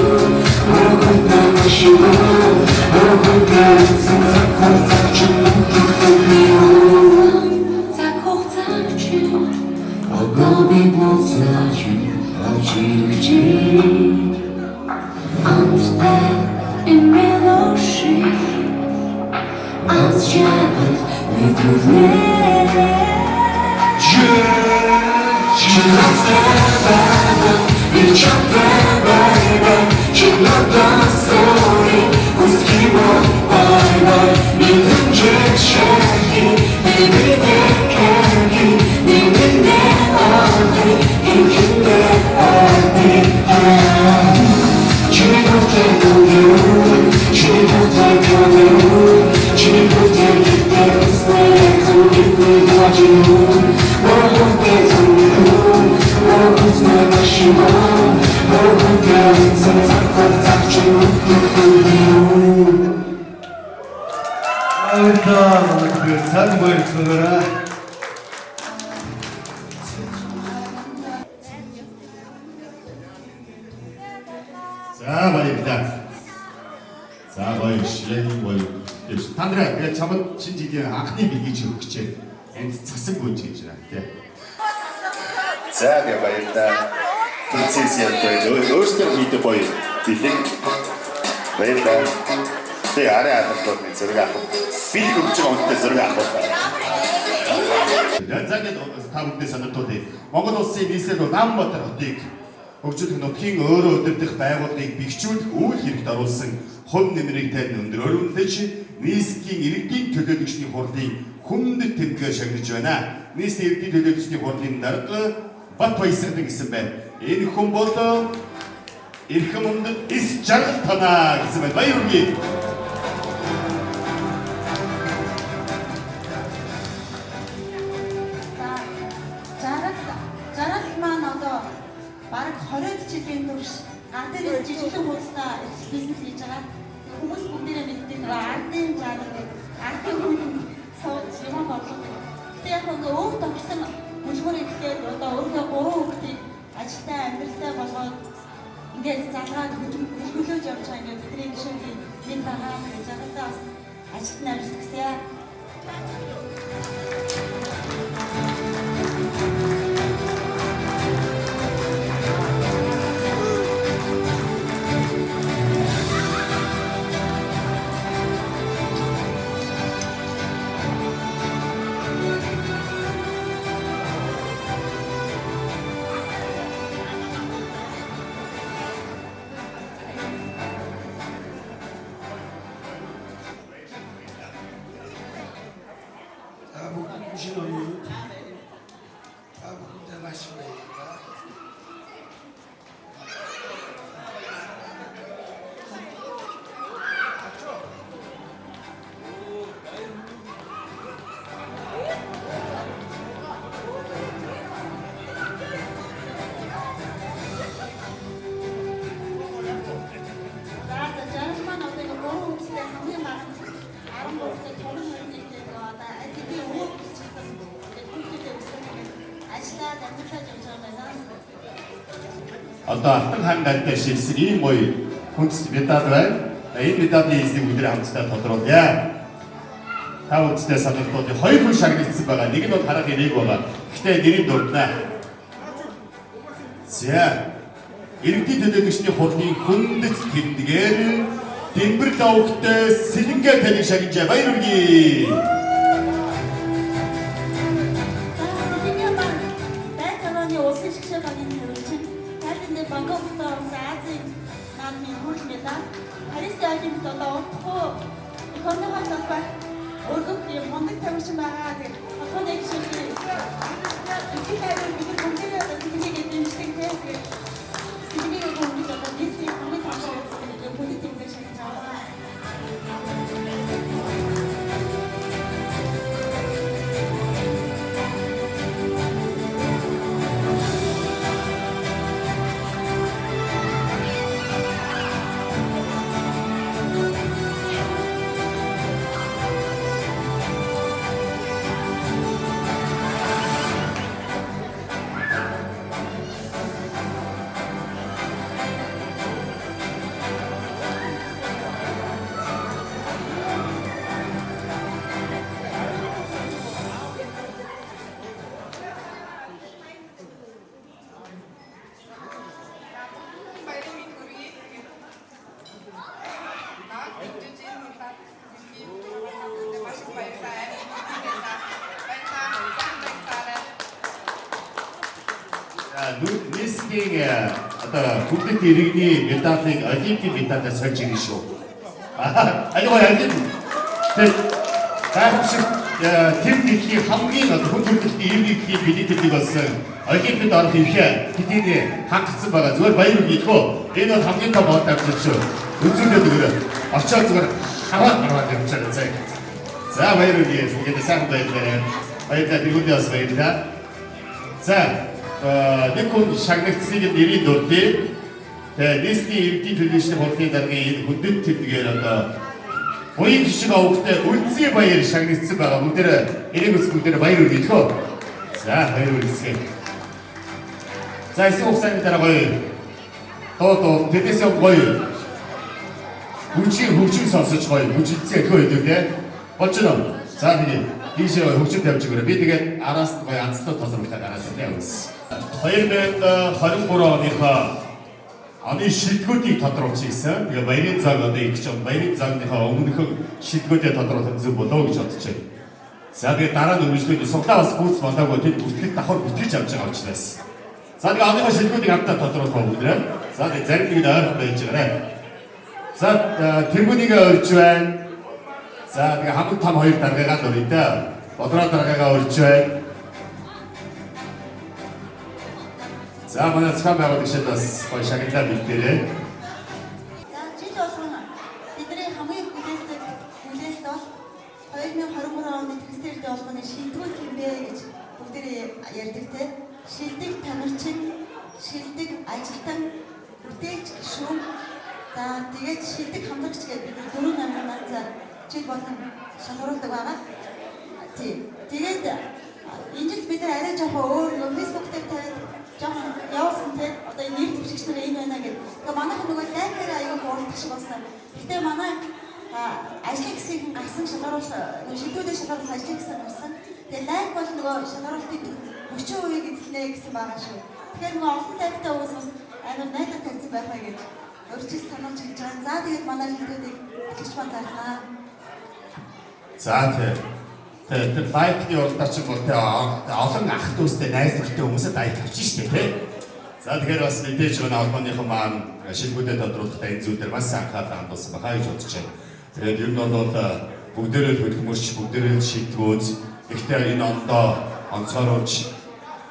арахотна машину, арахотезом закохцачину, китобину. Закохцачину, огобину зачину, очирчи. Антте и мелоши. Аз чакат видурне Чинат тебе и чакте Чината сори Ускимо бай Ми дънчешки Ми бидекерки Ми биде орди И кинде орди Чините дугиу Чините дугиу Чими потягите успехом битвы дуачину Арахотезом мику, арахотна машину Арахотезом закохцачину, китобину. Айда, манайхад цаг баярлалаа. За баярлалаа. За баярлалаа. Та нараа тэгээд чамд шинэ жилийн анхны бэлгийч өгч энд цасан гүйж гэж байна тий. За баярлалаа. Процесс явагдав. Өөрсдөө хийдэг гоё бэлэг баярлалаа. Тэг арай албад зэрэг авах. Бэлэг өгч байгаа хүнтэй зэрэг авах. Янзаагийн та бүдний санаатуудыг Монгол улсын нийслэл Улаанбаатар хотыг хөгжүүлэх нутгийн өөрөө өдөрдөх байгууллагыг бэхжүүлэх үйл хэрэгт оруулсан хувь нэмрийг тань өндөр өргөнлөж нийслэлийн иргэдийн төлөөлөгчдийн хурлын хүндэт тэмдэглэл шагнаж байна. Нийслэлийн иргэдийн төлөөлөгчдийн хурлын дарга Батбаясархан гэсэн байна. Энэ хүн бол эрхэм өндөд эс жаргал танаа гэсэн байна. Баяр хүргэе. Жаргал маань одоо бараг 20 жилийн турш гар дээр жижиглэн хуудастай бизнес хийж байгаа. Хүмүүс бүгдээрээ мэддэг нэг ардын жаргал, ардын хүн сууд юм бодлого. Тэгээд яг нөгөө өв төгсөн мужигөр ихлээр одоо өөрийнхөө 3 хүүхдийг ажилтаа амьдралтай болгоод ингээд залгаад хөлөж явж байгаа ингээд бидний гишүүний нэг байгаа гэж жаргалтай бас ажилт найруулах гэсэн. Одоо алтан хаан гадтай шилсэн ийм гоё хүнс медаль байна. Энэ медалийн эзнийг бүгд хамтдаа тодруулъя. Та бүдтэй саналтуудыг хоёр хүн шагнагдсан байгаа. Нэг нь бол харах ирээгүй байгаа. Гэхдээ нэрийг дурднаа. За. Иргэдийн төлөөлөгчдийн хурлын хүндэт тэмдгээр Дэмбэр лавгтай сэлэнгээ таныг шагнажээ. Баяр хүргэе. Өргөд юм мондөг тамирчин байгаа. Тэгээд холбооны гишүүний Нийсгийн одоо бүгд иргэний медалийг олимпийн медалаар сольж ирнэ шүү. Аюу яагаад гайхамшиг тэр дэлхийн хамгийн хүн төрөлхтний иргэний билетийг болсон олимпиад орох ихэ хэдийн хангацсан байгаа. Зүгээр баяр хөөргийгөө энэ бол хамгийн том бод авчих шүү. Үзүүлээд өгөөрэй. Очоод зүгээр хараад явж байгаа зэ. За баяр хөөргий. Тэгээд сайн байлаа. Баярлалаа тэргүүндээ бас баярлалаа. За нэг хүн шагнагдсыг нэрийн дурдъя. Тэгээд нийсний иргэний төлөвшлийн хурдны даргын энэ хүндэт тэмдгээр одоо буян гişиг авахтай үлзий баяр шагнагдсан байгаа. Бүгдээрээ энийг ус бүгдээрээ баяр хөөргийгөө. За баяр хөөргий. За эсэг хугацааны дараа гоё. Тоо тэдэсээ гоё. Хөгжим сонсож гоё. Хүчилцээ өгөө идэв. Болж байна. За тэгээд тийшээ хөгжим тавьж өгөөрэй. Би тэгээд араас нь гоё анцтай тосруулахад гараад байна үс. 2023 оныхоо оны шилдэгүүдийг тодруулж ирсэн. Тэгээ баярын цаг одоо их ч баярын цагныхаа өмнөхөн шилдэгүүдээ тодруулах зүг болоо гэж бодож байна. За тэгээд дараа нь үргэлжлүүлээд суглаа бас гүйц болоогүй тэд бүртгэл давхар бүтгэж авч байгаа учраас. За тэгээ оныхоо шилдэгүүдийг хамтдаа тодруулах бүгдээ. За тэгээ зарим нэг нь ойрхон байж байгаа. За тэргүүнийг өрж байна. За тэгээ хамт том хоёр даргаагаа л өрөө дээ. Бодроо даргаагаа өрж байна. За манай цаан байгуулагчид бас гоё шагналаа бэлдээрээ. За жил болгон бидний хамгийн хүлээлт бол 2023 оны төгсөлд болгоны шилдэгүүд хэмбэ гэж бүгдээ ярьдаг те. Шилдэг тамирчин, шилдэг ажилтан, бүтээгч гишүүн. За тэгээд шилдэг хамлагч гэдэг бид 4 намынаас жил болгон шалгаруулдаг байгаа. Тэгээд энэ жил бид арай жоохон өөр нэг Facebook дээр тавиад жоохон явуулсан те. Одоо нэр дэвшигч нар энэ байна гэдэг. Тэгээ манайхан нөгөө лайкаар аягүй хурддаг шиг болсон. Гэтэ манай ажлын хэсгийн гарсан шалгаруулах шилдэгүүдээ шалгаруулах ажлын хэсэг гарсан. Тэгээ лайк бол нөгөө шалгаруулалтын 40% эзэлнэ гэсэн байгаа шүү. Тэгэхээр нөгөө олон лайктай уус бас амар найдвар тавьсан байхаа гэж өөрчлөлт сануулж хэлж байгаа. За тэгээд манай шилдэгүүдийг тэгж бацаалаа. За тэр лайкны уралдаач бол тэ олон ах дүүстэй найз нөхдөд хүмүүсэд лайк авчих штеп тий. За тэгэхээр бас мэдээж өнөө албаныхан маань шилдэгүүдэд тодруулахдаа энэ зүйл дээр бас анхаарал хандуулсан байхаа гэж бодож байна. Тэгээд ер нь бол бүгдээрээ хөдөлмөрч бүгдээрээ шилдэгүүд ихтэй энэ ондоо онцгойлж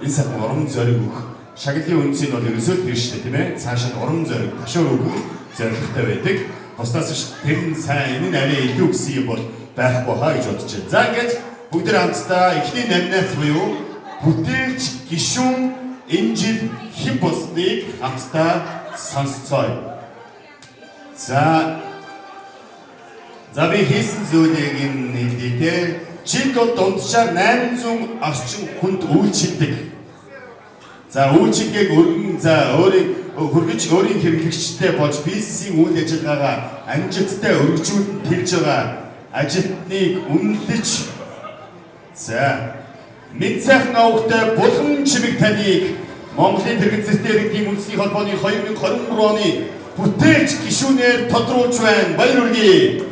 энэ сайхан урам зориг өгөх шагналын үнцийг бол ерөөсөө тэр штеп тийм ээ. Цаашаа урам зориг ташуур өгөх зоригтой байдаг. Бусдаас тэр нь сайн энэ арай илүү гэсэн юм бол байхгүй хаа гэж бодож байна. За ингээд бүгд хамтдаа эхний намнаас буюу бүтээгч гишүүн энэ жил хэн болсныг хамтдаа сонсцгоё. За би хийсэн зүйлийг хэлээ. Жид бол дунджаар 800 орчим хүнд үйлчилдэг. За үйлчилгээг өргөн хөргөж өөрийн хэрэглэгчтэй болж бизнесийн үйл ажиллагаагаа амжилттай өргөжүүлэн тэрж байгаа ажилтныг үнэлж мэд сайхан авахтай булган чимэг таныг Монголын хэрэгцээтэй иргэдийн үндэсний холбооны 2023 оны бүтээгч гишүүнээр тодруулж байна. Баяр хүргэе.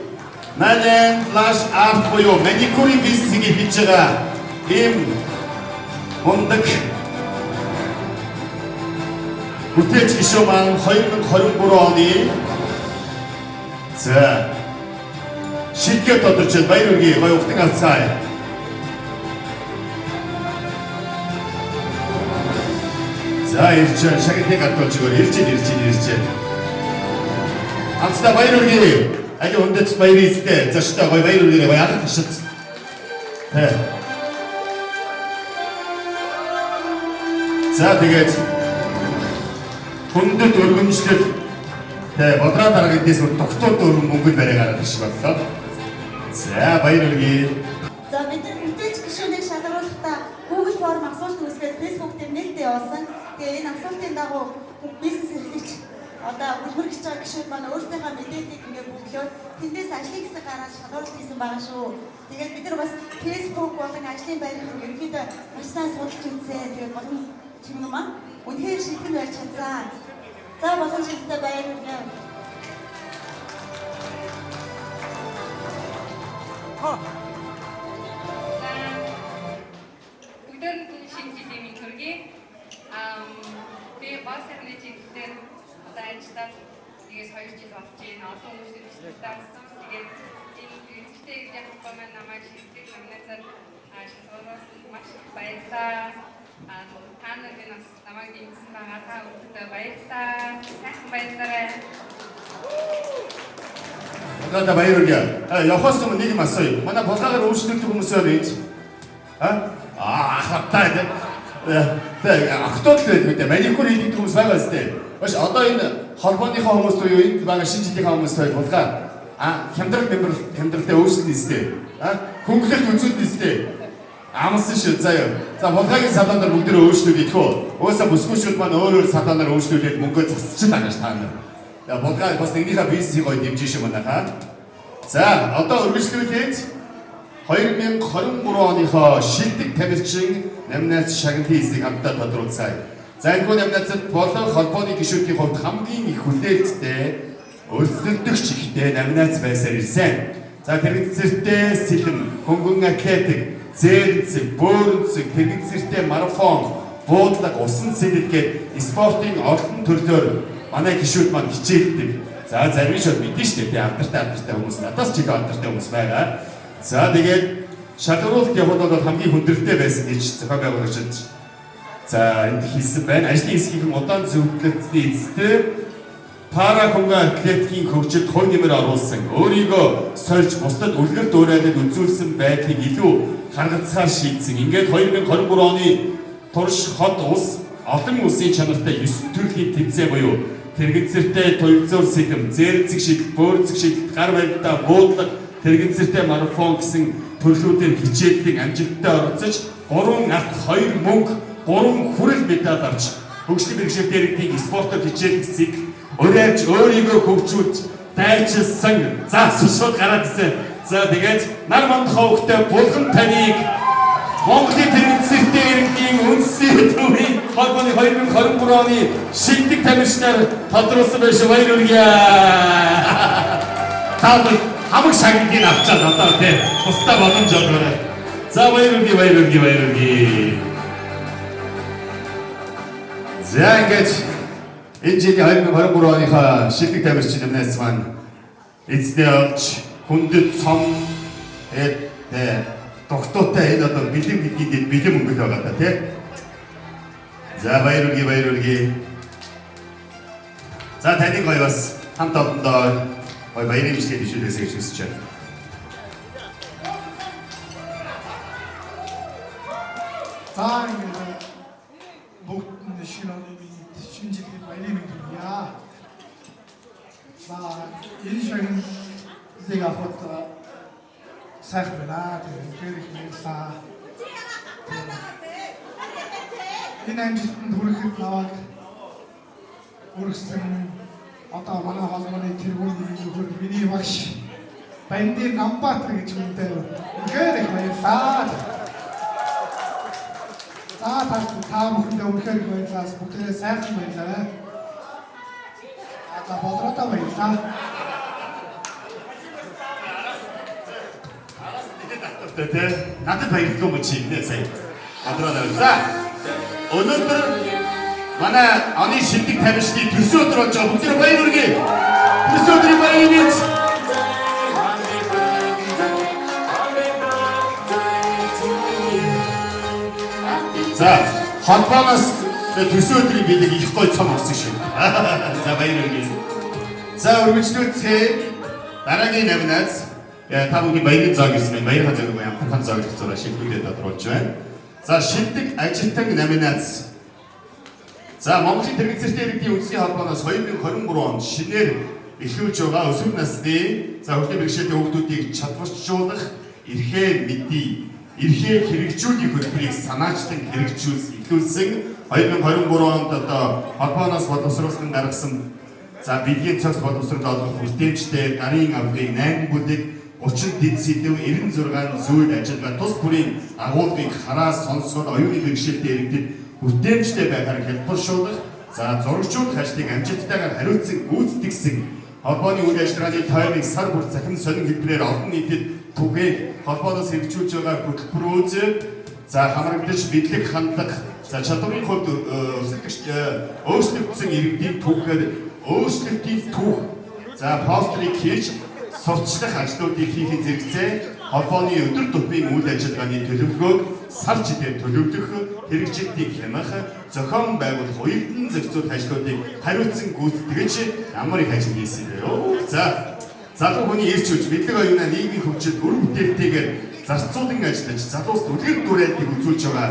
Манай лаш арт буюу маникюрын бизнесийг хийж байгаа ийм мундаг бүтээгч гишүүн маань 2023 оны шилдгээ тодорч баяр хүргэе. Гоё ухтан авцгаая. За ирж шагналыг хадгалж өгөөр. ирж. Хамтдаа баяр хүргэе. Али өндөц баяр эзтэй. Зочтой гоё баяр хүргэе. Гоё алга ташид. За тэгээд хүндэт өргөмжлөл бодроо дараагийн дэс тогтоод өргөн мөнгөд барай гараад ирж боллоо. За баяр хүргэе. За бид нар бүтээгч гишүүнийг шалгаруулахдаа Google Form асуулт үүсгээд Facebook дээр нээлттэй явуулсан. Тэгээ энэ асуултын дагуу бизнес эрхлэгч одоо хөргөж байгаа гишүүд маань өөрсдийнхөө мэдээллийг ингээд бүглөөд тэндээс ажлын хэсэг гараад шалгаруулалт хийсэн байгаа шүү. Тэгээд бид нар бас Facebook болон ажлын байрыг ерөнхийдөө маш сайн судалж үзсэн. Тэгээд болон чимэг маань үнэхээр шилдэг байж чадсан. За болон шилдэг баяр хүргэе. Бүгдээр шинэ жилийн мэнд хүргэе. Улаан сайхны чиглэлээр одоо ажиллаад нэгээс 2 жил болж байна. Олон хүмүүстэй бичлэгдсэн. Тэгээд энэ эзэгтэй яг холбоо маань намайг шилдэг номинацаар шалгуулсан маш их баярлалаа. Та нар минь намайг дэмжсэн байгаа та бүхэнд баярлалаа. Сайхан баярлалаа. Одоо баярлалаа. Явахаас өмнө нэг юм асууя. Манай булгаагаар өөрчлөлт хүмүүс байна гэж. Хатаа. Актуал байдаг үү? Маникюр хийдэг хүмүүс байгаа зү. Баш одоо энэ холбооныхоо хүмүүс буюу энэ байгаа шинэ жилийнхаа хүмүүс байх булгаа. Хямдралтай өөрчлөлт нэстэй. Хөнгөлөлт үзүүлэлт нэстэй. Амсан шүү заяа. За булгаагийн салаанаар бүгдээ өөрчлөлт идэх үү? Уусаа бүсгүүчүүд маань өөр салаанаар өөрчлөлтөд мөнгө засчих байгаа ш та нар. Булгаа бас нэгнийхээ бизнесийг гоё дэмжиж шүү манайхаа. За одоо үргэлжлүүлээд 2023 оныхоо шилдэг тамирчин номинац шагналын хэсгийг хамтдаа тодруулцгаая. За энэ номинацад болон холбооны гишүүдийн хувьд хамгийн их хүлээлттэй өрсөлдөгч ихтэй номинац байсаар ирсэн. За тэрэгцэртэй сэлэм, хөнгөн атлетик, зээрэнцэг, бөөрөнцөг, тэрэгцэртэй марафон, буудлага, усан сэлэлгээд спортын олон төрлөөр манай гишүүд маань хичээлдэг. За зарим нь шууд мэдэн штэ тий алдартай хүмүүс надаас ч их алдартай хүмүүс байгаа. За тэгээд шалгаруулалт явуулаад бол хамгийн хүндрэлтэй байсан гэж зохион байгуулагчид за энд хэлсэн байна. Ажлын хэсгийн удаан зөвлөлтний эцэст пара хөнгөн атлетикийн хөгжилд хувь нэмэр оруулсан. Өөрийгөө сольж бусдад үлгэр дуурайлаад үзүүлсэн байдлыг илүү харгалзахаар шийдсэн. Ингээд 2023 оны турш хот улс олон улсын чанартай 9 төрлийн тэмцээн буюу тэрэгцэртэй туйлзуур сэлэм, зээрэнцэг шидэлт, бөөрөнцөг шидэлт, гар барилдаа, буудлага, тэрэгцэртэй марафон гэсэн төрлүүдээр хичээллийг амжилттай оролцож 3 алт, 2 мөнгө, 3 хүрэл медаль авч хөгжлийн бэрхшээлтэй иргэдийн спортоор хичээллэсийг өрөөж өөрийгөө хөгжүүлж дайчилсан. За шууд гараад ирсэн. За тэгээд нар мандах хөвгтэй булган таныг Монголын тэрэгцэртэй иргэдийн үндэсний төвийн холбооны 2023 оны шилдэг тамирчнаар тодруулсан байж баяр хүргэе. Та хамаг шагналыг авчаад одоо тийм тусдаа боломж олгоорой. За баяр хүргэе. За ингэж энэ жилийн 2023 оныхоо шилдэг тамирчин номинацс маань эзний олж хүндэт цом тогтоотой энэ одоо бэлэм гэдгийг бэлэм өнгөл байгаа та тийм. За баяр хүргэе. За таны гоё бас хамт олондоо гоё баярын бичлэг бишүүлээсэй гэж хүсэж байна. За ингээд бүгд шинэ оны шинэ жилийн баярын мэндийг. За энэ шагналыг авахд сайхан байна. Тэгэхээр их баярлалаа. Энэ амжилтанд хүрэхэд наваг үргэлжлэн одоо манай холбооны тэргүүний нөхөр миний багш Банди Намбатар гэж үнэтэй. Тэгэхээр их баярлалаа. За та бүхэндээ үнэхээр их баярлалаа. Бүгдээрээ сайхан баярлалаа. За болроотой баярлалаа. Надад баярлалаа мөн чи нэ сая. Адраа. За өнөөдөр манай оны шилдэг тамирчны төсөө өдөр болж байгаа. Бүгдээ баяр хүргэе. Төсөө өдрийн баярын мэнд. За холбооноос төсөө өдрийн билег их гоё цом авсан шүү. За баяр хүргэе. За үргэлжлүүлцгээе. Дараагийн номинац та бүхэн баярын зоог ирсэн байна. Баярын зоог буюу амтхан зоог гэх зураг шилдүүлээд тодруулж байна. За шилдэг ажилтан номинац. За Монголын тэрэгцэртэй иргэдийн үндэсний холбооноос 2023 онд шинээр эхлүүлж байгаа өсвөр насны за хөгжлийн бэрхшээлтэй хүүхдүүдийг чадварчилуулах эрхээ мэдээ, эрхээ хэрэгжүүлэх хөтөлбөрийг санаачлан эхлүүлсэн 2023 онд одоо холбооноос боловсруулсан гаргасан за бэлгийн цогц боловсрол олгох хүртээмжтэй гарын авгын 8 бүлэг 30 дэд сэдв 96 зүйл ажиллагаа тус бүрийн агуулгыг хараа сонсоод оюуны бэрхшээлтэй иргэдэд хүртээмжтэй байхаар хялбаршуулах за зурагчуулах ажлыг амжилттайгаар хариуцсан гүйцэтгэсэн холбооны үйл ажиллагааны таймыг сар бүр захин сонин хэлбэрээр олон нийтэд түгээх холбооноос хэрэгжүүлж байгаа хөтөлбөрүүд За хамрагдаж бидлэг хандлага за чадварын хувьд өсөлтөгч өөрчлөгдсөн иргэдийн түүхээр өөрчлөлтийн түүх за пострыг хийж сурчлах ажлуудыг хийхэд зэрэгцээ холбооны өдөр тутмын үйл ажиллагааны төлөвлөгөөг сар жигээр төлөвлөх хэрэгжүүлэлтийг хянах зохион байгуулах уялдаа зохицуулах ажлуудыг хариуцсан гүйцэтгэж ямар их ажил хийсэн бэ? За залуу хүний ирч хүч бидлэг оюуна нийгмийн хөгжилд үр бүтээлтэйгээр зарцуулан ажиллаж залуус үлгэр дуурайл үзүүлж байгаа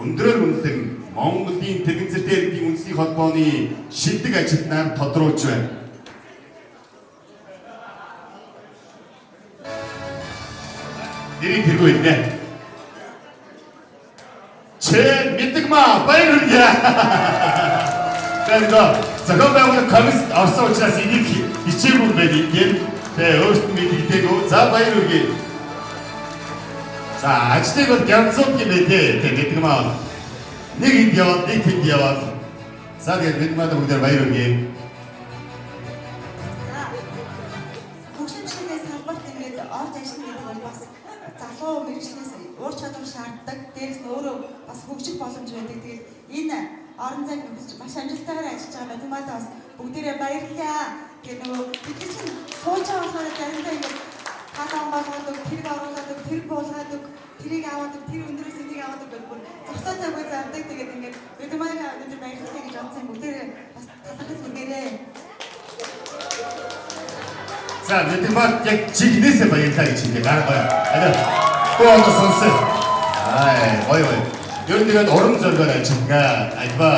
өндрөөр үнэлэн Монголын тэрэгцэртэй иргэдийн үндэсний холбооны шилдэг ажилтнаар тодруулж байна. Нэрийг тэргүй хэлнэ. Чэ мэдгмаа баярлалаа. Тэгээд зохион байгуулах комисс орсон учраас энийг хичээгүй байдаг юм. Тэгээ өөртөө мэддэггүй. За баярлалаа. За ажлыг бол гянцууд юм ээ тэгээ мэдгмаа. Нэг хэд яваад нэг хэд яваад. За тэгээд мэдгмаа бүгдээр баярлалаа. Залуу мэрэгчлээс уур чадвар шаарддаг. Дээрээс нь өөрөө бас хөгжих боломж байдаг. Тэгээд энэ орон зайг маш амжилттайгаар ажиллаж байгаа Мэдгмаадаа бас бүгдээрээ баярлалаа. Тэгээд нөгөө бид чинь сууж байгаа болохоор заримдаа ингэ хатаа болгодог, тэрэг оруулаад, тэрэг буулгаад, тэрийг аваад, тэр өндөрөөс энийг аваад бүр зогсоо цаггүй зардаг. Тэгээд ингэ Мэдгмаадаа өнөөдөр баярлалаа гэж бодсон бүгдээрээ бас талархал хүргээрэй. За Мэдгмаад яг чигнээсээ баярлалаа гэж хэлээ гаргая. Гоо сонсоо. Ой. Ер нь тэгээд уран зоригоор ажиллагаа альва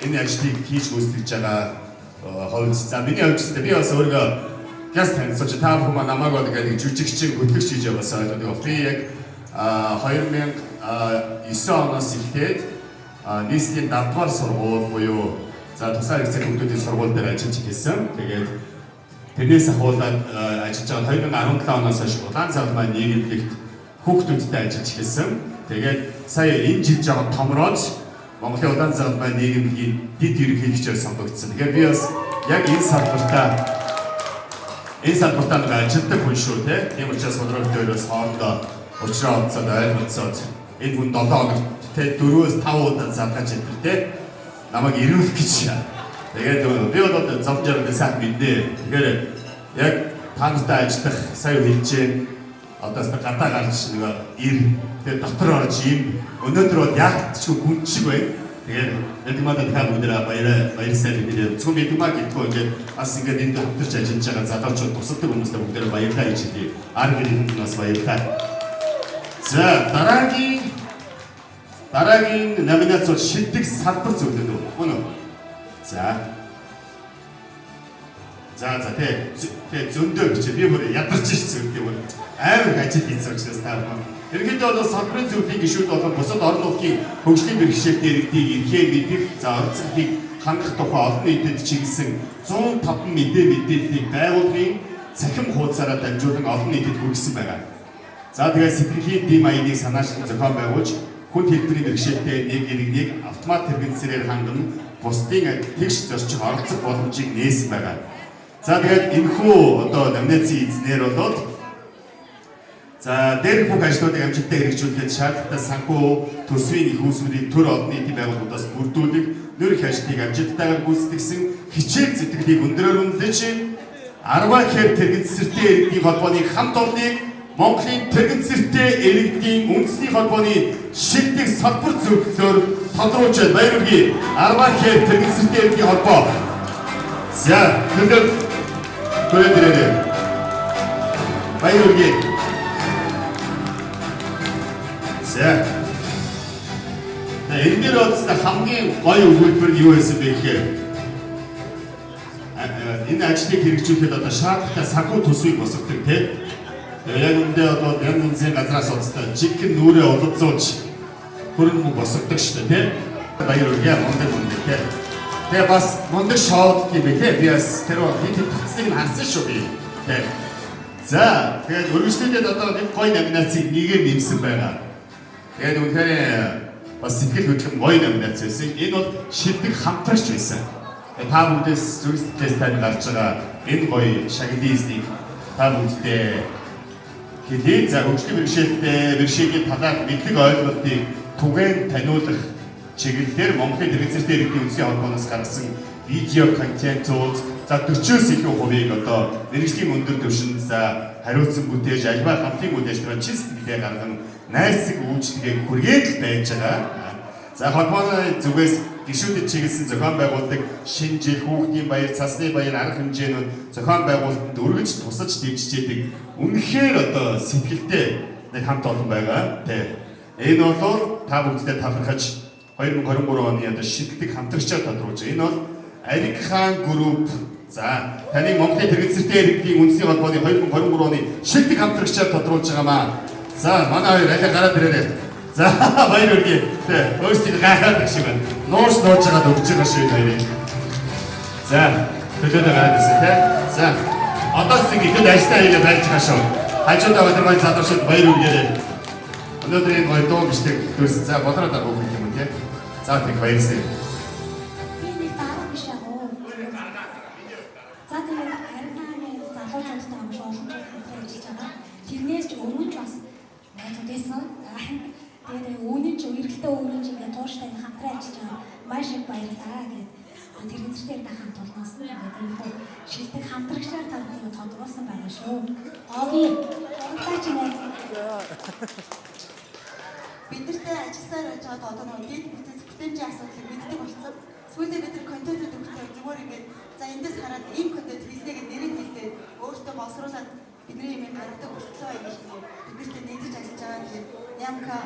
энэ ажлыг хийж гүйцэтгэж байгаа хувьд за миний хувьд би бас өөрөө гяст танилцуулж та бүхэн маань намайг гэдэг жүжигчин хөтлөгч хийж яваасаа ойлгоод би яг 2009 оноос эхлээд нийслэлийн 7-р сургууль буюу за тусаар хэсэг хүмүүсийн сургууль дээр ажиллаж ирсэн. Тэгээд тэрнээс ахуулаад ажиллаж байгаа 2017 оноос хойш Улаанцал маань нийгэмлэгт хүүхдүүдтэй ажиллаж эхэлсэн. Тэгээд сая энэ жил жоо томроод Монголын Улаанцал маань нийгэмлэгийн дэд ерөнхийлөгчөөр сонгогдсон. Тэгэхээр би бас яг энэ салбартаа нэг ажилтдаг хүн шүү тийм учраас өнөөдрөөс хоорондоо уучраа онцоод ойлголцоод энэ хүн 7 хоногт 4-5 удаа залгаж ирдэг тийм намайг ирүүлэх гэж. Тэгээд би бол зовжроо сайн мэднэ. Тэгэхээр яг та нартай ажиллах сая хэлжээ. Одоо ч гадаа гарч нэг ир тэгээд дотор орж юм өнөөдөр бол яг ч хүн шиг байна. Тэгээд Мэдгмаадаа та бүгдээ баярлалаа хэлээ. Зөвхөн Мэдгмаа гэдэггүй ингээд бас ингээд энд хамтарч ажиллаж байгаа залуучууд тусалдаг хүмүүстээ бүгдээ баярлалаа гэж хэлье. Аргын хүмүүс баярлалаа. За дараагийн номинац бол шилдэг салбар зөвлөд үү? Үнэ. За тэг зөндөө гэж би бүр ядарч ирсэн юм бол амар ажил хийсэн учраас та бүхэн. Ерөнхийдөө бол салбарын зөвлөлийн гишүүд болон бусад орон нутгийн хөгжлийн бэрхшээлтэй иргэдийг эрхээ мэдэх, за орцгыг хангах тухай олон нийтэд чиглэсэн 105 мэдээллийг байгууллагын цахим хуудасаараа дамжуулан олон нийтэд хүргэсэн байгаа. За тэгээд сэтгэлийн дэм маягыг санаачлан зохион байгуулж хүн хэлбэрийн бэрхшээлтэй нэг иргэнийг автомат хэрэгцээрээр ханган бусдын тэгш зорчих оролцох боломжийг нээсэн байгаа. За тэгээд энэхүү одоо номинацийн эзнэр болоод за дээрх бүх ажлуудыг амжилттай хэрэгжүүлэхэд шаардлагатай санхүү төсвийн их үүсвэрийг төр олон нийтийн байгууллагуудаас бүрдүүлэх, нэр их ажлыг амжилттайгаар гүйцэтгэсэн хичээл зүтгэлийг өндрөөр үнэлж 10 тэрэгцэртэй иргэдийн холбооны хамт олныг Монголын тэрэгцэртэй иргэдийн үндэсний холбооны шилдэг салбар зөвлөлөөр тодруулж баярлалаа. 10 тэрэгцэртэй иргэдийн холбоо. За Баярлалаа. За. Энэ дэрэс хамгийн гоё өгүүлбэр юу байсан бэ гэхээр энэ ажлыг хэрэгжүүлэхэд одоо шаардлагатай санхүү төсвийг босгодог тийм. Яг үндэ одоо янз бүрийн газраас олцтой жигэн нүрээ олоцооч хөрөнгө мөнгө босгодог шүү дээ тийм. Баярлалаа мондөг тийм. Тэгээ бас мондөг шоуд юм бэ тийм. Би бас тэр хэд татсныг нь харсан шүү би. Тийм. За тэгээд өргөжлөлөд одоо нэг гоё номинацийг нэгээр нэмсэн байна. Тэгээд үнэхээр бас сэтгэл хөдлөм гоё номинац байсан. Энэ бол шилдэг хамтрагч байсан. Та бүдээс зүрх сэтгэлээс тань гарч байгаа энэ гоё шагналистик та бүдтэй хэлээ. За хөгжлийн бэрхшээлтэй талаарх мэдлэг ойлголтыг түгээн таниулах чиглэлээр Монголын хэрэгцээтэй иргэдийн үндэсний холбооноос гаргасан видео контентууд за 40-оос илүү хувийг одоо мэргэжлийн өндөр түвшинд за хариуцсан бүтээж альва хамтын үйлдвэрлэл чист мэдээ гарган найсаг үйлчлэгээ хүргээд л байж байгаа. За холбооны зүгээс гишүүдэд чиглэсэн зохион байгуулдаг шинэ жил хүүхдийн баяр, цасны баяр арга хэмжээнүүд зохион байгуулалтанд өргөж тусаж дэмжижээдэг үнэхээр одоо сэтгэлтэй нэг хамт олон байгаа. Тэ. Энэ бол та бүгдтэй талархаж 2023 оны одоо шилдэг хамтрагчаар тодруулж байгаа. Энэ бол Ариг хаан групп за таны Монголын хэрэгцээтэй иргэдийн үндэсний холбооны 2023 оны шилдэг хамтрагчаар тодруулж байгаа маа. За манай хоёр аль гараад ирээрэй. За баяр хүргэе. Тэ өөрсдөө гайхаад шиг байна. Нууш нууж байгаа өгч байгаа шүү хоёрыг. За төлөөдөө гараад ирсэн тэ. За одоо зэрэг ихэд ажиллаа хийгээ байж байгаа шүү. Хажуудаа өдрөөр задаршид баяр хүргэе. Өнөөдөр энэ гоё дуу бичдэг төрсөн. За болоод байгаа бүх юм тий. За тэг баярлалаа. Би нэг дараа биш яг уу. За тэгээд аргааны залуучуудтай хамж олон жил хамтран ажиллаж байгаа. Тэрнээс ч өмнө ч бас найзуудсан. Тэгээд үнэн ч эргэлтэй үнэн ч ингээд тууштай хамтран ажиллаж байгаа. Маш их баярлалаа гэдэг. Тэр хэзээ та хамт олноос ингээд энэ шилдэг хамтрагчаар та бүхэн тодруулсан байгаа шүү. Оги таач нэг Бидэртэй ажилласаар байж байгаа одоо нэг дэд бүтц бүтэмжийн асуудлыг мэддэг болсон. Сүүлдээ бид нар контент өгөхдөө зүгээр ингээд за эндээс хараад ийм контент хийлээ гэж нэрээ хэлээ. Өөртөө боловсруулад бидний юм гаргадаг болтлоо юм шиг бидэртэй нэгдэж ажиллаж байгаа.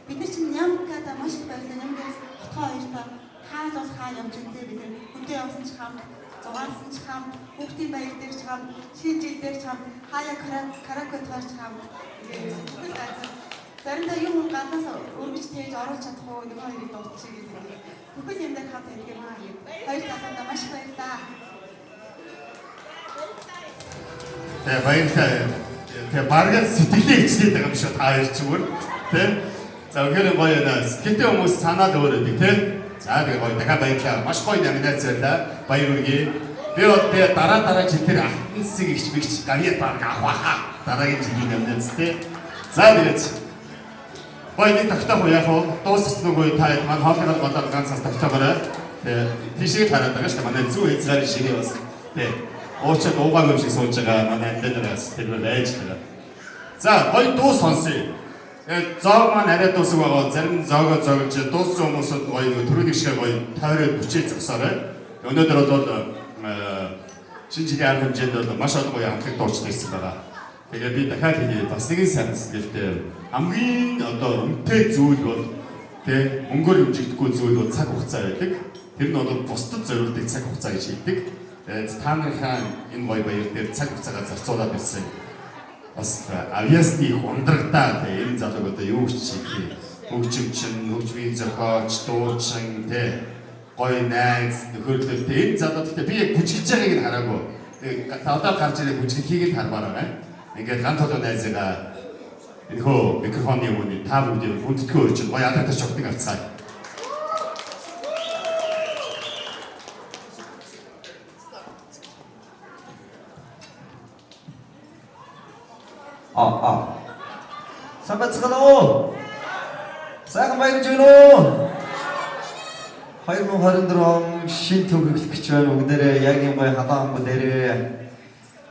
Бид нар чинь Нямката маш их баярлалаа. Нямкаас хотгоо хоёртаа хаал бол хаа явж байгаа бид нар хүндээ явсан ч хамт зугаалсан ч хамт хүүхдийн баяр дээр ч хамт шинэ жил дээр ч хамт хаяа караоке таарч хамт ингээд заримдаа юм гаднаас өргөж тээж оруулж чадахгүй нэг хоёрыг дуудчих шиг гэдэг. Бүхэл юм дээр хамт байдаг юм аа. Хоёр талаасаа маш их баярлалаа. Тэгээ баярлалаа. Тэгээ баргад сэтгэлээ хичнээн байгаа юм шиг та хоёр зүгээр тий. За өгөр гоё нэ сэтгэлтэй хүмүүс санаад өөрөдөг тий. За тэгээ гоё дахиад баярлалаа. Маш гоё номинац байлаа. Баяр хүргэе. Би бол тэгээ дараа жилээр алтансыг ихч бигч гарьяа баг авахаа. Дараагийн жилийн номинац тий. За тэгээд гоё нэг тогтоох уу яг уу дууссан үгүй та маань хоолойгоо болоод ганцаас тогтоогоорой. Тэгээ тийшээ хараад байгаа шүү дээ. Манай зүү хязгаарын шигээ бас тий. Очоод уугааг юм шиг сууж байгаа манай дэднээс тэр байж байгаа. За гоё дуу сонсъё. Зоог маань арай дуусах байгаа. Зарим зоогоо зоогж дууссан хүмүүсд гоё нэг төрөний шиг гоё тойроод бүчээ зогсоорой. Өнөөдөр бол шинэ жилийн арга хэмжээнд бол маш олон гоё хамтлаг дуучид ирсэн байгаа. Тэгээд би дахиад хэлье бас нэгэн сайн сэтгэлтэй хамгийн одоо үнэтэй зүйл бол тэ мөнгөөр хэмжигдэхгүй зүйл бол цаг хугацаа байдаг. Тэр нь бол бусдад зориулдаг цаг хугацаа гэж хэлдэг. Та нарын энэ гоё баяр дээр цаг хугацаагаа зарцуулаад ирсэн. Бас авьяасны ундрагдаа энэ залууг одоо юу гэж хэлээ. Хөгжимчин, хөгжмийн зохиолч, дуучин тэ гоё найз нөхөрлөлтэй энэ залуутай би яг бүжиглж байгааг нь хараагүй. Та одоо гарч ирээд бүжиглэхийг нь хармаар байна. Ингээд ганц толгой найзгаа энэхөө микрофоны өмнө та бүгд хүндэтгэн өрч гоё алдартай шогтыг авцгаая. Самбацгано. Сайхан баярлж байна уу? 2024 он шин төгөглөх гэж байна. Бүгдээрээ яг юм гоё халаан бүгдээрээ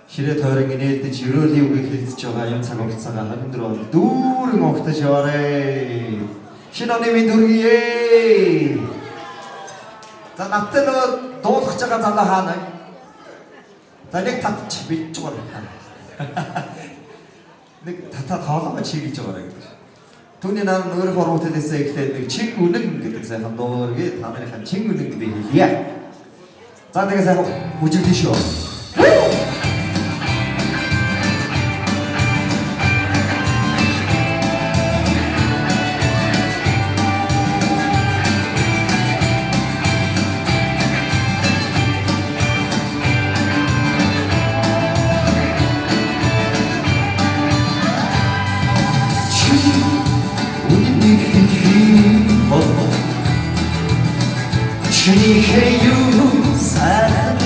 ширээ тойрон нээлтэж өрөөлийн үгийг хэлцэж байгаа юм цаг хугацаагаа 24 он дүүрэн огтож яваарэ. Шинэ оны минь дүргийе. За надтай нөгөө дуулах байгаа залуу хаана? За нэг татч бич байгаа. Нэг татаад хоолойгоо чиглэж байгаарай гэдэг. Түүний наар өөрийнхөө уруутлаасаа эхлээд нэг чин үнэн гэдэг сайхан дуургийг та нарынхаа чин үнэн гэдэг хэлье. За тэгээ сайхан бүжиглээ шүү. Чиний хэю сайхан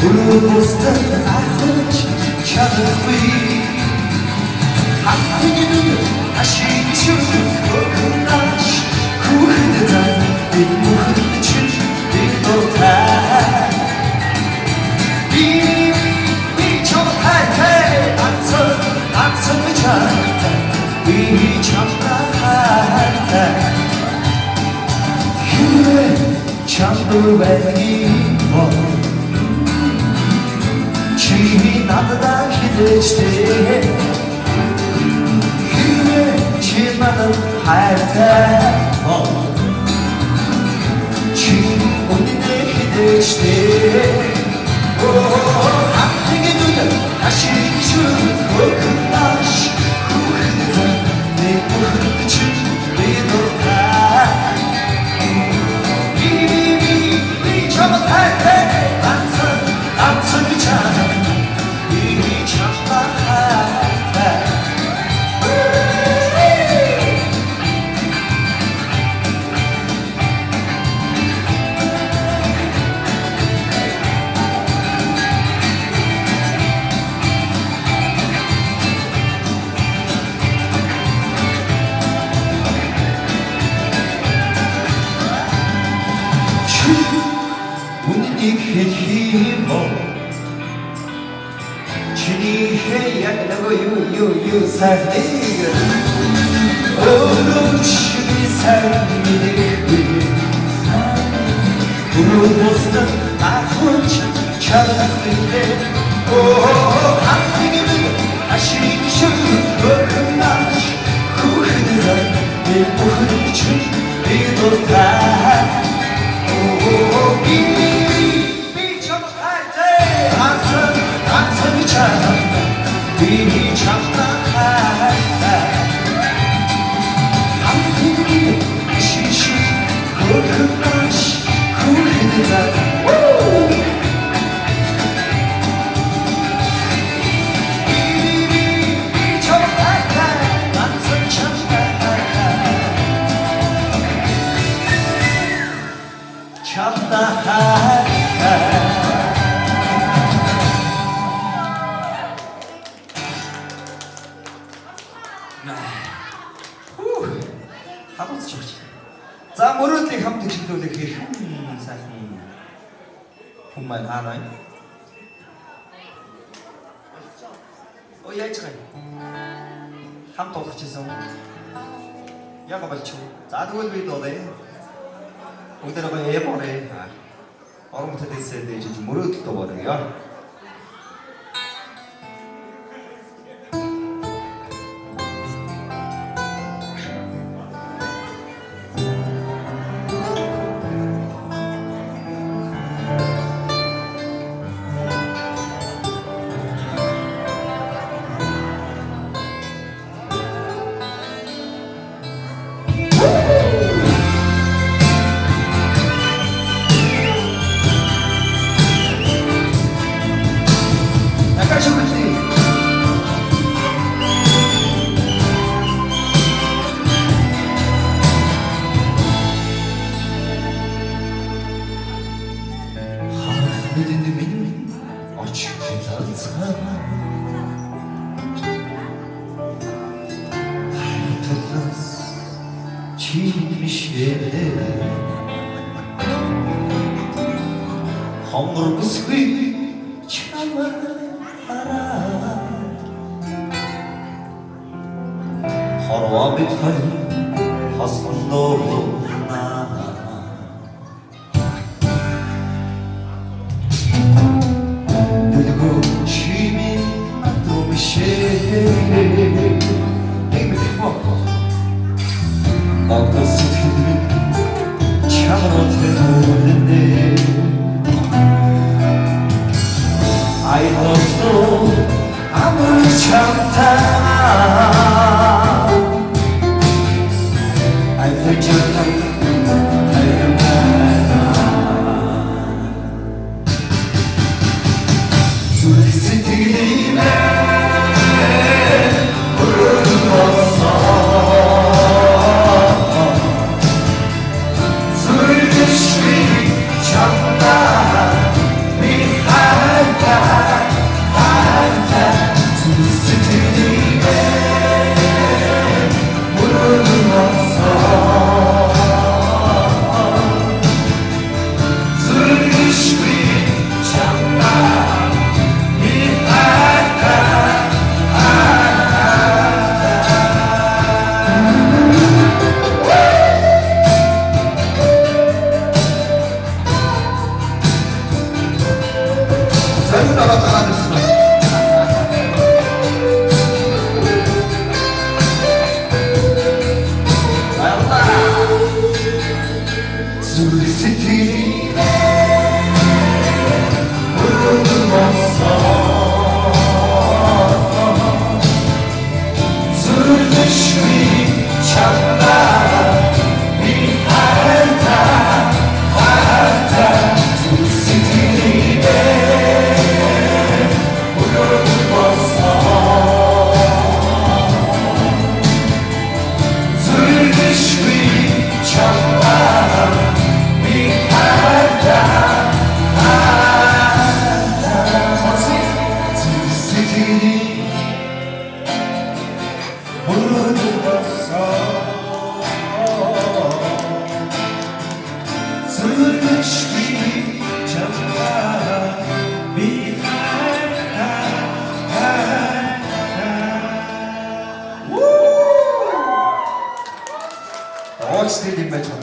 Улуустан ахаж чадахгүй хатгийд ашигч хөхнаш хүүхдэд бид мөхөч бидота би чамтай анцсан бичарта би чамтай хинэ чамдурвэги чи надад хилэжтэй хинэ чи надад хайртай чи үнэнэ хилэжтэй хатгийд ашигч хөхнаш хүүхдэд бид мөхөч бидота би чамтай 안성 비잖아 이 참다하다 운이 힘어 지니해 약나고 유유유 사니가 오lum치미 살미네 우르보스는 아혼치 차라리네 오 한국인은 아시기 그나시 후회는 내 모든 줄 믿었다 이 참나하다 한국인 시시 그것이 후회되자 이 참나하다 난선 참나하다 За мөрөөдлийг хамт чиглүүлэх хэрхэн сайхан хүн маань хаана вэ? Оо яаж гай? Хамт уулзах гэсэн. Яг болчих. За тэгвэл бид одоо өдөрөө яаморэ. Орон төдөөсөө дэж мөрөөдөл дугаараа. 헝그르스위 참아라 허로와 빛하여 하선도 나 누구 취미 도미시 어떤 스티는 참으로 되는데 아이도 아무리 참다 알고 있잖아 술 드시 참다 네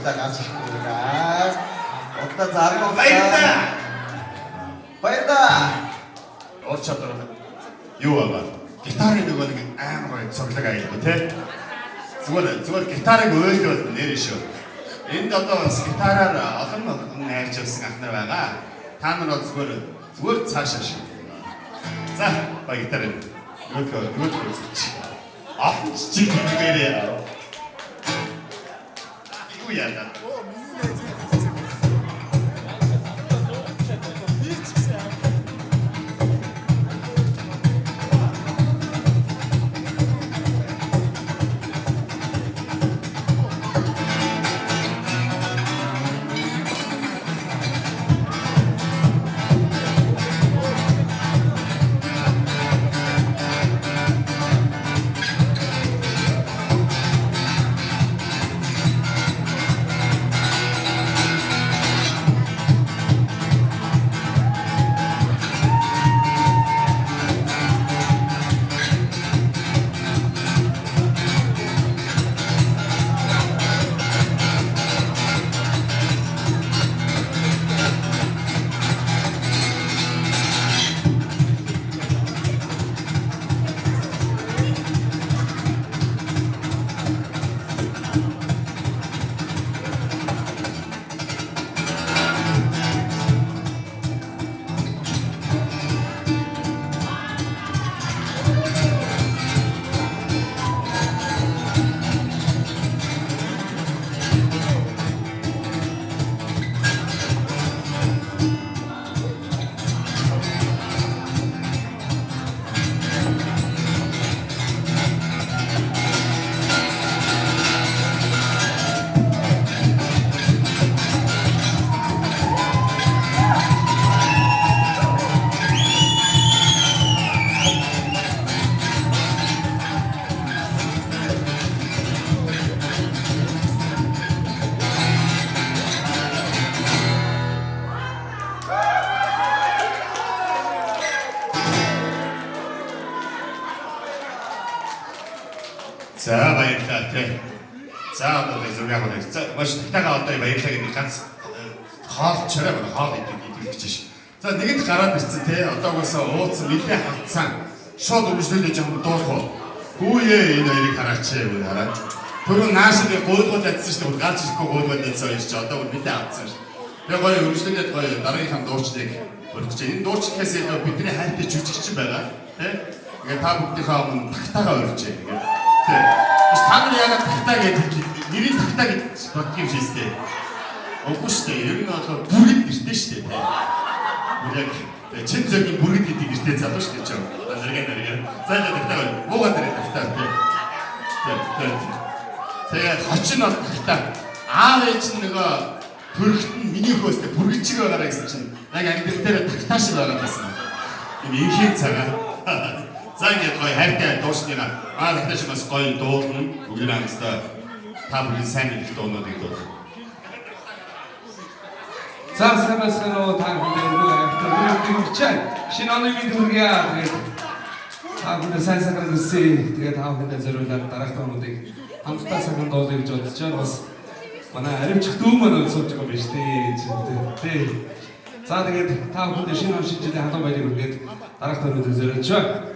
баярлалаа ганцхан. Одоо зарна. Баярлалаа. Ур чадвар юу байгаа? Гитарын нөгөө нэг амар гоё цоглог аягүй те. Зүгээр гитарыг ойлвол нэр шүү. Энд одоо бас гитараар олон найрч явсан ахнаар байгаа. Та нар бол зүгээр цаашаа шүү. За, ба гитар нөгөө үзчих. Ахч чи гэрээ. Юу яана? За баярлалаа тий. За одоо зөв яг нэг. За маш тагтаага одоо баярлалаа гэдэг ганц хоол чараа хоол идэх гэж ш. За нэгэнд гараад ирсэн тий. Одоогоос ууцсан нэлээ хатсан. Шууд өмжлөлөө жоохон дуурах. Хүүе энэ хоёрыг хараач ээ хараад. Түрүү наашны гуйлгууд ядсан шүү дээ. Гарч ирэхгүй гуйлгууд ядсан юм чи одоо нэлээ хатсан ш. Тэгээ гоё өмжлөлөд гоё дараагийнхаа дуурчдыг өргөж. Энэ дуурчдаас илүү бидний хайртай жүжигч байгаа тий. Тэгээ та бүхнийхээ өмнө тагтаага өргөж тэгээ. Бас та нар яагаад тагтаа гэдэг нэрийн тагтаа гэж боддог юм шиг ээ. Үгүй шүү дээ. Ер нь бол бүргэд гэртэй шүү дээ. Яг чин зөвгийн бүргэд гэдэг гэртэй залуу шүү дээ ч юм. Нэргэн. За тагтаа уугаад ирэх тагтаа тий. Тэгээ хочин бол тагтаа. Аав ээж нь нөгөө төрөлт нь миний хөөстэй бүргэд чиг байгаараа гэсэн чинь яг амьдрал дээр тагтаа шиг байгаа байсан. Энэ инхийн цагаа. За ингээд гоё хайртай дуусна. Тэгтээ бас гоё дуурна. Бүгд хамтдаа та бүхэн сайн их дуунуудыг дуу. За самсгано та бүхэн шинэ оны видеогээ та бүхэн сайн сайхан үсээ. Тэгээд та бүхэн зориулаад дараах дуунуудыг хамтдаа сайхан дуулъя гэж бодож байна. Бас манай аримчих дүү маань сууж байгаа биз дээ. Тий. За тэгээд та бүхэн шинэ он шинжилгээ халуун байрыг үргээд дараах дуунуудыг зориулж байна.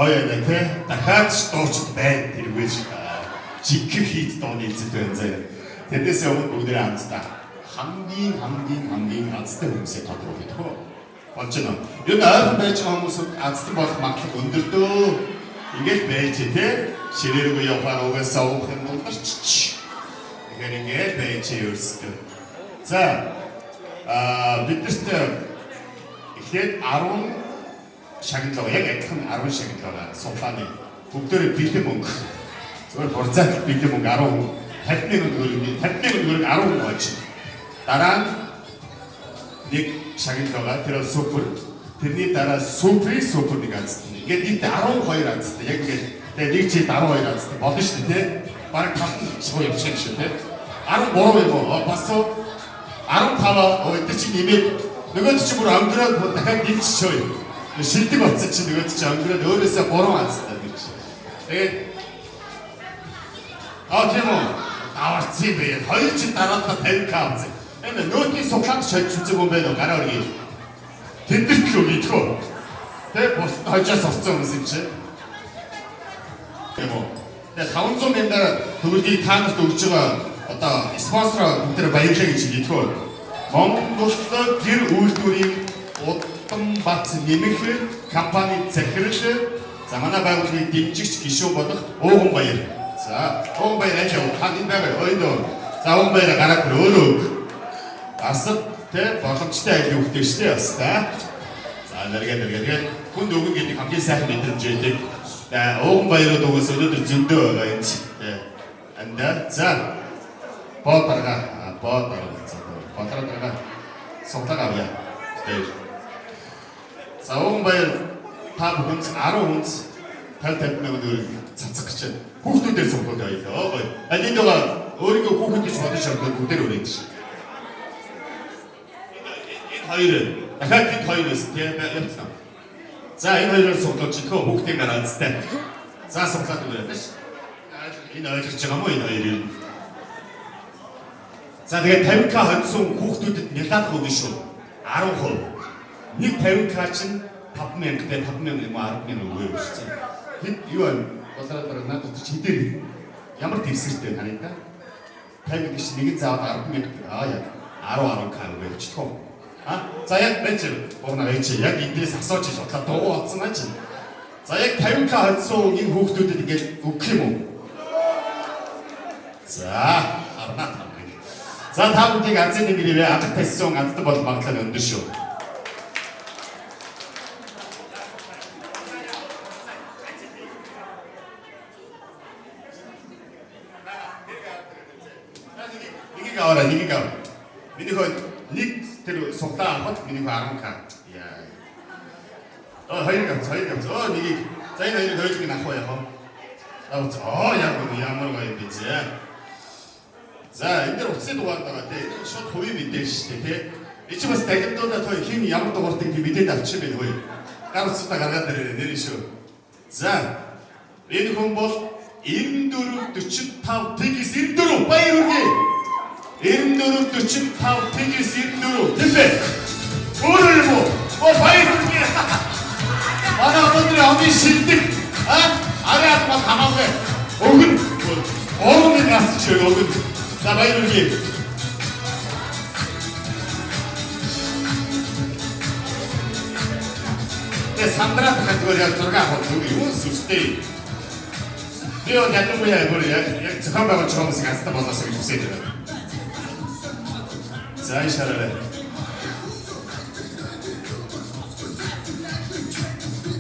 гоё тэ дахиад дуучид байна тэрвэж жигхэр хийд дооны эзэд байна заяа. Тэднээс өмнө бүгдээ хамтдаа хамгийн азтай хүмүүсээ тодруулах гэх юм. Болж байна. Юу нээр байж байгаа хүмүүс азтай болох магадлал өндөр дөө. Ингээд байж тэ ширээргүй явахаар угаасаа уух юм болчих. Тэгэхээр ингээд байж өөрсдөө. За биднэрт эхлээд 10 шагналгаа яг адилхан 10 шагналгаа сулааны бүгдээрээ бэлэн мөнгө. Зөвхөн борцаат бэлэн мөнгө 10 50,000 төгрөг 10 болж. Дараа нь нэг шагналгаа тэр супер. Тэрний дараа супер нэг азтай. Ингээд нийт 12 азтай. Яг ингээд тэгээ нэг жил 12 азтай болно шүү дээ. Бараг 5 шуу явчих шүү дээ. 13 юм уу? Бас 15 өдөр чинь нэмээд нөгөөд чи бүр өнгөрөөд дахиад нэмчихшөө. Шилдэг болсон чинь нөгөөд чи өнгөрөөд өөрөөсөө 3 азтай гэж. Тэгээд тийм үү? Даварцсан бэ. Хоёр чи дараалал 50k авсан. Энэ нөөтийн суглаад шойж үзэг юм байна уу? Гараа өргөе. Тэндэрт л үгүй тэхөө. Тэгээд бус хожоос орсон хүмүүс юм чи. Тийм үү? Тэгээд 500 мянган төгрөгийг таамагт өгж байгаа одоо спонсор бүгдээ баярлалаа гэж хэлэхөө. Монголд гэр үйлдвэрийн удам бац нэмэх компани захирал за манай байгууллагыг дэмжигч гишүүн болох Ууган Баяр. За Ууган Баяр ажил та энэ байгаа ойдоо. За Ууган Баяр гараад өөрөө асар тэ боломжтой ажил өгдөө штэ бас та. За нэргээ хүнд өгөн гэдэг хамгийн сайхан мэдрэмж өгдөг. Ууган Баярууд угаас өнөөдөр зөндөө байгаа юм чи. Анда за бодрага суглаа авъя. За Ууган Баяр та бүхэн 10 хүнс 50,000 төгрөг цацах гэж байна. Хүүхдүүдээр суглаад байлаа. Гоё. Энд байгаа өөрийнхөө хүүхэд гэж бодож шаардлагатай бүгдээр өрөөд шээ. Энэ хоёр дахиад энэ хоёроос тийм явцсан. За энэ хоёроос суглаж идэх хүүхдийн гараацтай. За суглаад өгөөд ш. Энэ ойлгож байгаа мó энэ хоёрыг. За тэгээд 50k хоцсон хүүхдүүдэд нялаад өгнө шүү. 10%. Нэг 50k чинь 5,000 тэ 5,000 юм 10,000 өгөө шүү. Хэд юу вэ? Болоод бараг надад чи хідэр ямар дэвсгэртэй таныг та 50 гэж нэг заавал 10,000 яг 10k өгөө өчтгөө. За яг байж уунаа ээж яг эндээс асууж бодлоо дуугүй болсон аа чи. За яг 50k хоцсон энэ хүүхдүүдэд ингэж өгөх юм уу? За арнаа. За та бүдгийг азийн нэг нэрээ адаг тассан аздан бол магадлал өндөр шүү. Нэг аваа. Миний хөө нэг тэр суглаа авахд миний хөө 10k. Яа. Хоёр ганц. Нэг за энэ хоёрыг хоёулыг авах яах вэ? Ямар гоё юм бэ зэ. За энэ дэр утасны дугаар байгаа тийм шууд хувийн мэдээлэл шүү дээ тийм. Энд чинь бас дахиадуудаа той хин ямар дугаартыг тийм мэдээд авчих юм бэ хөөе. Гар утсаа гаргаад нэр шүү. За энэ хүн бол 9445 тэгс 94 баяр хүргэе. 9445 тэгс 94 тийм. Өөрөө юм уу? Баяр хүргэе. Манай өнөөдрийн хамгийн шилдэг арай бас хамаагүй. Өгөн орны гас чи өгөн. За баяр хүргэе. Сандраад хатгаар яг 6 хот юу сүстэй. Би яг зохион байгуулж байгаа хүмүүсийг азтай болоосоо гэж хүсэж байна. За ишаарай.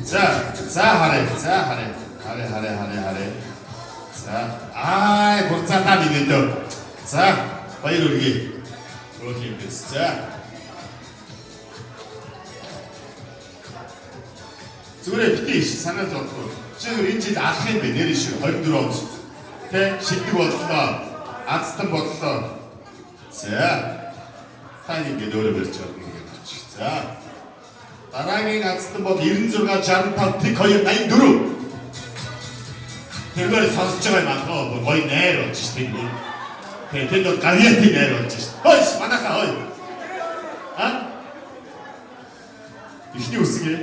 За харъя. За бурцаатаа бинэдөө. За баяр хүргэе. Окей биз. За зүгээр битгий санаа зовхгүй. Чи энэ жил алах юм бэ нэр шиг 24 он. Тэ шилдэг боллоо. Азтан боллоо. За таны ингэ дөөрө барьж байгаа юм гэж. За дараагийн азтан бол 96 65 тэг 284. тэргээр сонсож байгаа юм аа гоё найр болж штеп. Тэгээд тэнд бол гавьяатын найр болж штеп. Хойш манайхаа хой. Ихний үсгээ.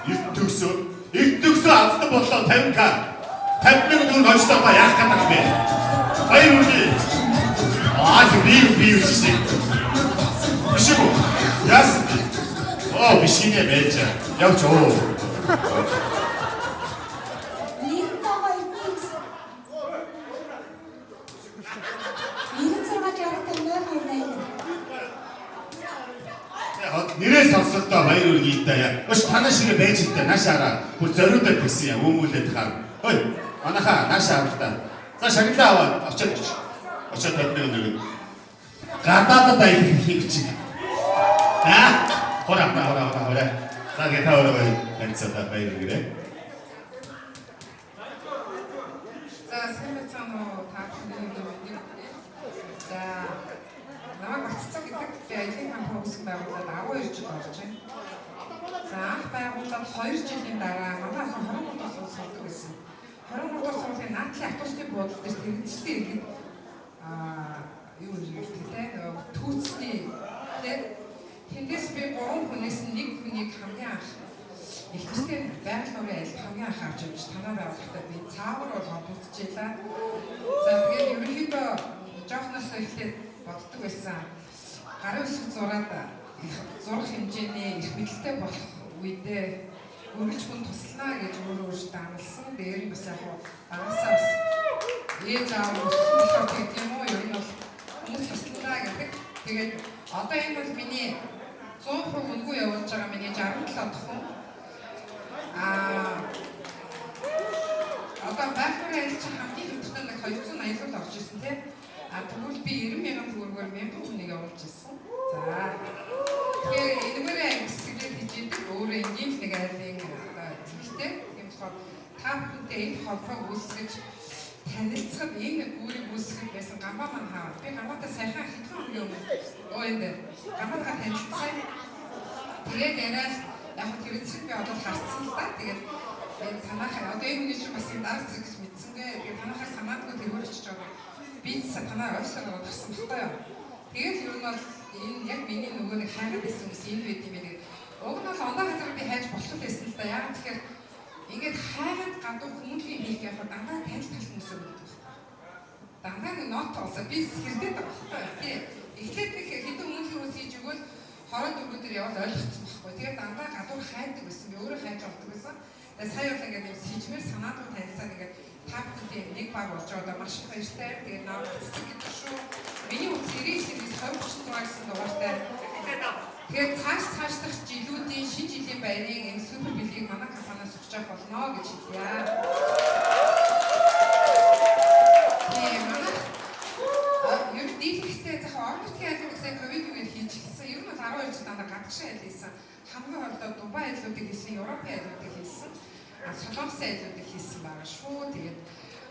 Эрт төгсөө аздан боллоо 50k. 50,000 төгрөг олжлоо та яах гэдэг бэ? Баяр хүргэе. Би үссэн. Биш үү? Яасан бэ? Биш нэ байж. Явж оо. Нэрээ сонсолтоо баяр хүргэе та яа. Өш танаа шиг байж та наашаараа. Бүр зориудад гисэн яа. Өмүүлээд хаа. Ой, манайхаа наашаа авалтаа. За шагналаа аваад очоод. Очоод тавьдаг нэг. Гадаадад аялах хийх чинь. Хора. За гээ та өөрөө таньцаа баяр хүргэе. За сэмэцэнэ таахны нэг. За намайг батцаг гэдэг би аялын хамт үүсгэн байгууллагад 12 жил болж байна. За анх байгууллагад 2 жилийн дараа манай ах 23 дэх суулд суудаг байсан. 23 дэх суулын наадлын автобусны буудлын дээр тэмцэлтэй ихэд юу гэдэг түүцний тэр тэндээс би 3 хүнээс нэг хүнийг хамгийн анх ихтэй байгаль орны аль хамгийн анх авч явж танаа байгууллагатай би цаагаар бол холбогдчихлаа. За тэгээд ерөнхийдөө жоохноос эхлээд боддог байсан. Гарын үсэг зураад зурх хэмжээний их мэдлэлтэй болох үедээ өргөж хүн туслана гэж өөрөө амласан. Дээр нь бас яг багасаа бас ээж аав өссөн гэх юм уу ер нь бол хүмүүс туслана гэдэг. Тэгээд одоо энэ бол миний 100% үнгүй явуулж байгаа миний 67 дахь хүн. Одоо байхны айлч хамгийн хөвгтөнд нэг 280 л орж ирсэн тийм. Тэгвэл би 90,000 төгрөгөөр 1000 хүнийг явуулж ирсэн. За. Тэгэхээр энэгээр ангисгээд хийжээдэг өөрөө энгийн нэг айлын хэрэгтэй. Тийм болохоор та бүхэнтэй энэ холбоог үүсгэж танилцахад энэ гүүрийг үүсгэж байсан гамбаа маань хаа. Би гамбаатай сайхан хэдхэн хоногийн өмнө энэ гамбаатай танилцсан. Тэгээд яриад яг тэр эцэг би одоо харцсан л та. Тэгээд танахаа одоо энэ хүний чинь бас юм дараа зэрэг гэж мэдсэнгээ. Тэгээд танахаа санаадгүй тэргээр очиж байгаа. Би танаа ойсоор гарсан багтаа яа. Тэгээд ер нь бол энэ яг миний нөгөө нэг хайгаад байсан хүмүүс энэ байд юм байна. Уг нь бол ондоо газар би хайж болох байсан л да. Яг тэгэхээр ингээд хайгаад гадуур хүмүүлийн хийх яг дандаа танил тал хүмүүс өгдөг. Дандаа нэг нот тоосоо би хэрдээд байгаа байхгүй тий. Эхлээд нэг хэдэн хүмүүлийн хүмүүс хийж өгвөл хороо дөрвөдөр явал ойлгоцсон байхгүй. Тэгээд дандаа гадуур хайдаг байсан. Би өөрөө хайж авдаг байсан. Тэгээд сая бол ингээд сижмэр санаадгүй танилцаад ингээд та бүхэнд нэг баг болж байгаа маш их баяртай. Тэгээд наа батцдаг гэдэг шүү. Миний үс 99-ээс 2036 гэсэн дугаартай. Тэгээд цааш дахь жилүүдийн шинэ жилийн баярыг энэ супер билгийг манай компаниас өгч авах болно гэж хэлье. Тийм манай ер нь дийлэхтэй захаа орон нутгийн айлгуудсаа ковид үеэр хийж гисэн. Ер нь бол 12 жил дандаа гадагшаа айл хийсэн. Хамгийн хоолой Дубай айлуудыг хийсэн, Европын айлуудыг хийсэн. Солонгосын айлуудыг хийсэн байгаа шүү. Тэгээд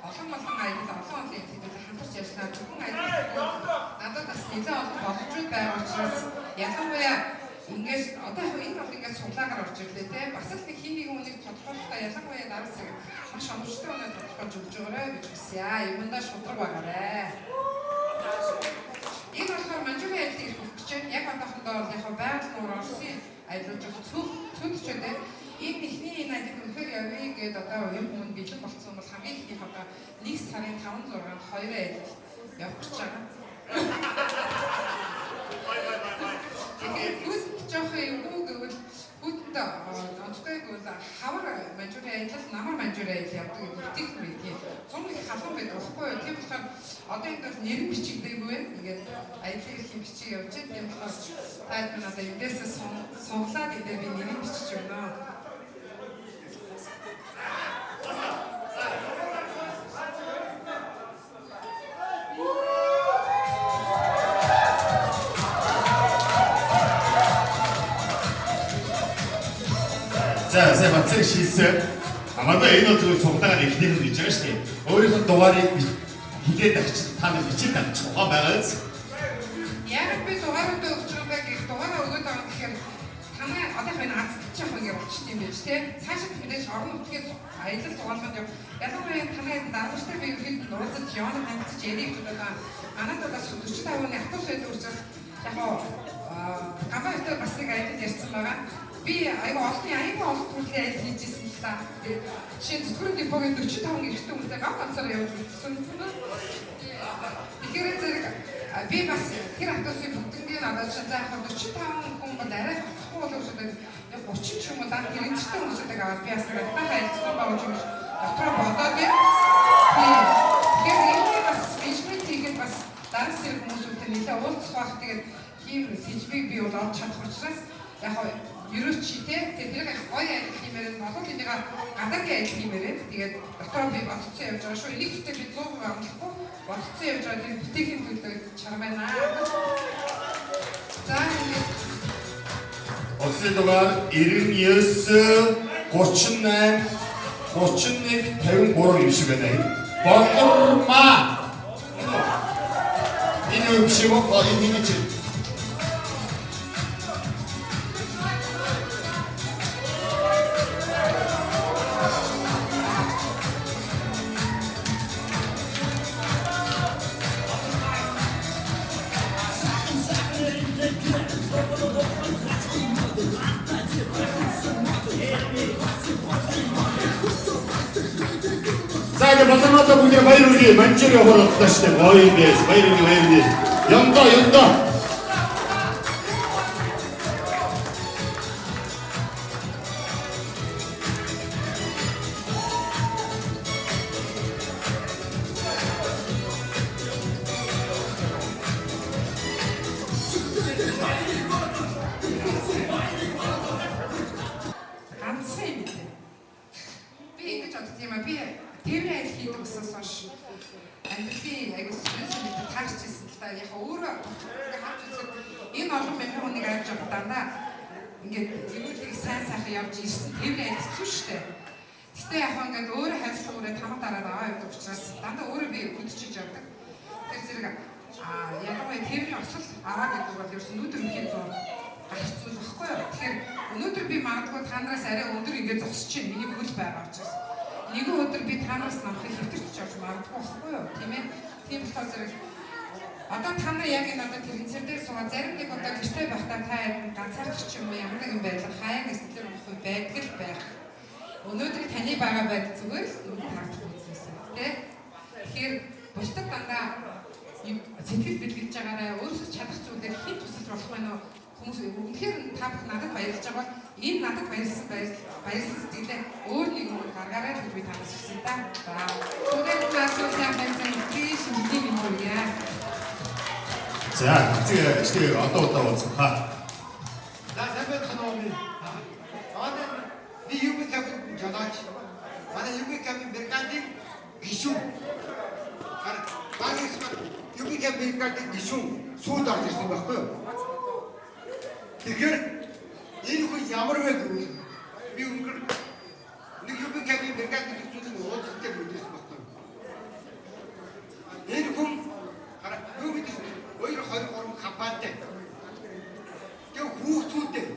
олон аялал олон хэдүүдэд хамтарч ярьснаар зөвхөн аялал надад бас нэлээд олон боломжууд байгаа учраас ялангуяа ингээд одоо яг энэ бол ингээд суулаагаар орж ирлээ те бас л нэг хин нэг хүнийг тодорхойлохдоо ялангуяа дараа зэрэг маш оновчтой өнөө тодорхойлж өгч байгаарэ гэж хүсье. Юмдаа шудраг байгаарэ. Энэ болохоор манжуугийн аялал ирэх гэж яг одоохондоо яг байгаль нуур Оросын аялалж цөөлчтэй энэ ихний энэ аялал үнэхээр явъя гэдээ одоо юм хүн бэлэн болсон бол хамгийн ихнийх одоо 1 сарын 5-6-нд 2 аялал явах гэж байгаа. Тэгээд жоох юм уу гэвэл бүтэд онцгой гэвэл хавар манжуугийн аялал намар манжуугийн аялал явдаг гэдэг тийм зам их халуун байдаг байхгүй юу? Тийм болохоор одоо энэ бол нэрэн бичигдээгүй байна. Ингээд аялал их бичиг явж байгаа. Тийм болохоор таад надад эндээсээ сонглаад идээ би нэрэн бичиж өгнө. За бацэг шийсэн. Амадаа энэ бол зөвхөн цугтагаар эхлэх гэж байгаа шүү дээ. Өөрийнхөө дугаарыг хилээд авчиж та нар бичиж авчих байгаа байгааз. Яг би дугааруудаа өгч байгаа гэх дугаараа өгöd байгаа гэхээр танай одоо энэ азтчих яг ингэ болчих юм биш тий. Цаашид мэдээж орон нутгийн аялал зугаалганд ялангуяа танай дарамжтай би ихэд нууцад явна хандчих яриг гэдэг манайд бас 45-ны автобус байдаг учраас яг гамбайтай бас нэг аялал ярьсан байгаа. би айгүй олон төрлийн хийжсэн л та. Жишээ нь зүтгэрийн депогийн 45 гэрчтэй хүмүүстэй ганцаар явж үзсэн. Тэгэхээр зэрэг би бас тэр автобусын бүгднийг надад заахад 45 хүн бол арай хатахгүй болов уу гэдэг 30 ч юм уу даа тэр энэчтэй хүмүүстэй аваад би бас надад хайцсан багж юм дотроо бодоод би тэгэхээр энэ бас менежмент хийгээд бас данс хэрэг хүмүүстэй нэлээд уулзах байх тэгээд тийм сэжмийг би бол олж чадах учраас яг ерөөч чи тэр гоё ажил хиймээр нь болов энийг гадаадын ажил хиймээр тэгээд дотроо би бодцсон явж байгаа шүү. Энийг гэхдээ би 100% амлахгүй бодцсон явж байгаа тийм бүтэхийн төлөө чармайна. За ингээд Улсын дугаар 99 38 31 53 юм шиг байна. Болормаа. Энэ юм шиг ба энэ чинь За 이제 마지막으로 우리가 바이올린 만점이 오버로 다시 바이올린 연다 TV хийдэг гэсээс хойш амьдралын аягүй сүнсэнд таарчсэн л та яг өөрөө ингээ харж үзэх энэ олон мянган хүнийг авч явах дандаа ингээд зүйлийг сайн сайхан явж ирсэн TV хэцүү шттэ. Гэтэ яг ингээд өөрөө хайрлах өөрөө тамаа дараад аваа явдаг учраас дандаа өөрөө би үдчиж явдаг. Тэр зэрэг ялангуяа TV-ийн осол аваа гэдэг бол ерөөсөн нүдэр мөхийн зур гарах зүйл багхгүй юу. Тэгэхээр өнөөдөр би магадгүй та нараас арай өндөр ингээд зогсож чинь миний хөл байгаа учраас нэгэн өдөр би танаас намхыг хэвтэрч авч магадгүй байхгүй юу тийм ээ. Тийм болохоор зэрэг одоо та нар яг энэ одоо тэрэнцэр дээр суугаад зарим нэг одоо гэртээ байхдаа та ганцаарч ч юм уу ямар нэгэн байдлаар хаяг эсэлэр болох байдаг л байх. Өнөөдөр таны байгаа байдал зүгээр л таарч үзсэн тийм. Тэгэхээр бусдад дандаа сэтгэл бэлгэж байгаараа өөрсдөө чадах зүйлээр хэд тусалж болох байна уу? Хүмүүс үнэхээр та бүх надад баярлаж байгаа бол энэ надад баярлсан сэтгэлээ өөр нэг юм гаргаарай гэж би танаас хүсэж байна. За. Түгээд наасаа сайн тийш мэдээ юм уу. 자, 지금 어떤 ха. 나 새벽 하나오면 저는 네 유비 캠핑 저다치 나는 유비 캠핑 메르칸디 기슈 방에서 유비 캠핑 갈때 기슈 소다 드시는 거고요. Тэгэхээр энэ хүн ямар вэ гэвэл би өнгөр нэг юуг 캠핑 메르칸디 기슈는 어떻게 мэдээс багтав. Энэ хүн юу гэдэг 오히려 23 компанитай. 그 хүүхдүүдтэй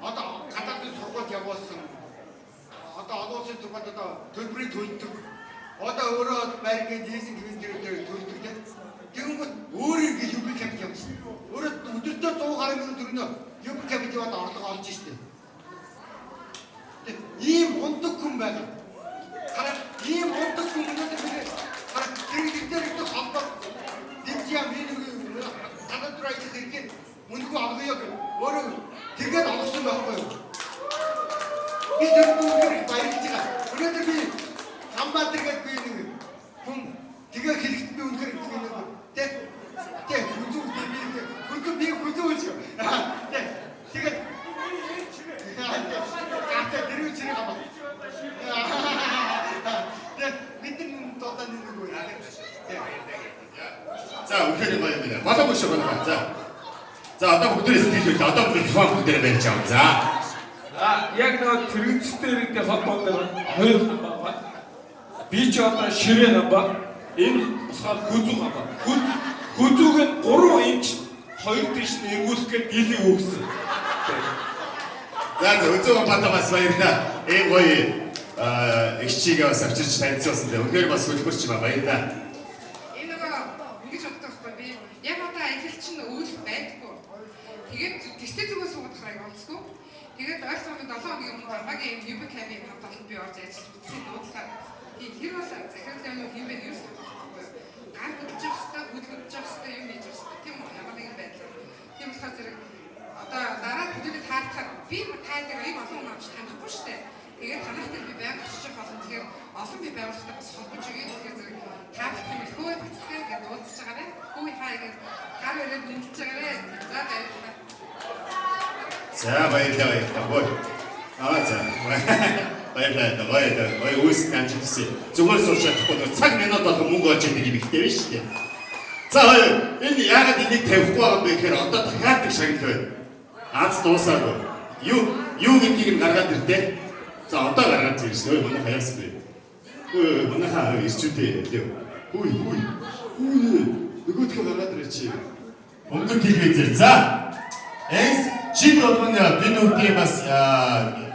одоо гадаадын сургууль явуулсан. Одоо олон улсын сургуульд одоо төлбөрийг төлдөг. Одоо өөрөө байргийн дийсэн гэрээр төлдөг. Тэгэнгүүт өөрөө ингэ юб капит явуулсан. Өөрөө өдөртөө 100 гаруй минут төгнө юб капит яваад орлого олж штэ. Ийм ундаг хүн байна. Хараа ийм ундаг хүн өнөөдөр хараа тэр их холбоо дэмжиам энэ гадаадраа их хэрэг мөнгө авъя гэх өөрөө тэгээд олгосон байхгүй юу? Би тэр бүгдийг баярлж байгаа. Өнөөдөр би Хамбатар гэдэг би нэг хүн тэгээ хэлэхэд би үнэхээр тэг үзүү би үзүүлж тэгээд гатаа дэрүү чирэг аваа. Тэг бидний дотор нэг үү. 자, 우편이 뭐입니다. 받아보시죠, 자, 어떤 분들이 스티커, 어떤 분들이 후한 분들이 맺죠. 자, яг нэг тэрэгцтэй ирэх холбоотой хоёр би ч одоо ширээ намба энэ болохоор хүзүү намба хүзүүг нь 3 инч хоёр дэш нэргүүлэх гээд дийлийг өгсөн. 자, 의정원 받아봤어, баярлалаа. Энэ гоё экчигээ бас авчирч танилцуулсан дээр өнөөдөр бас хөлбөрч байгаа баярлалаа. яг одоо ажил чинь өөлөх байдаггүй. Тэгээд тэгтээ зүгээр суугаад хараа онцгүй. тэгээд ойрхон 7 хоногийн өмнө багийн UB Cam-ийн хамтлагт би орж ажиллаж үзсэн дуудлагаар тэр бол захирлын юм хэмээн юу гэсэн гар хөдлөж явах хэрэгтэй юм хийж байгаа. Тийм үү? Ямар нэгэн байдлаар. Тийм болохоор зэрэг одоо дараа төдийд таардахаар би таадаг ийм олон хүн амж танихгүй шүү дээ. Тэгээд танахтай би байнга очиж болно. Тэгэхээр олон би байгууллагатай бас холбож өгье. Тэгэхээр зэрэг таах юм хөөе бацгаа гэж дуудаж байгаарэ. Хөөе хаа гэж гар өрөөд нэмж байгаарэ. За баярлалаа. За баярлалаа. За. Баярлалаа. Үс камжигдсэн. Зүгээр сууж чадахгүй цаг минут болго мөнгө олж идэг юм ихтэй байна шүү дээ. За энэ яагаад энийг тавихгүй байгаа юм бэ гэхээр одоо дахиад шагнал байна. Аз дуусаагүй. Юу гэдгийг нь гаргаад ирдээ. За одоо гаргаад ирсэн. Ой манай хаяас бэ. Ой манай хаа ирчүүдээ лээ. Үй. Нөгөөдхөө гаргаад ирчих. Өнгө телевизээр. За. Чи болон бинүүдийн бас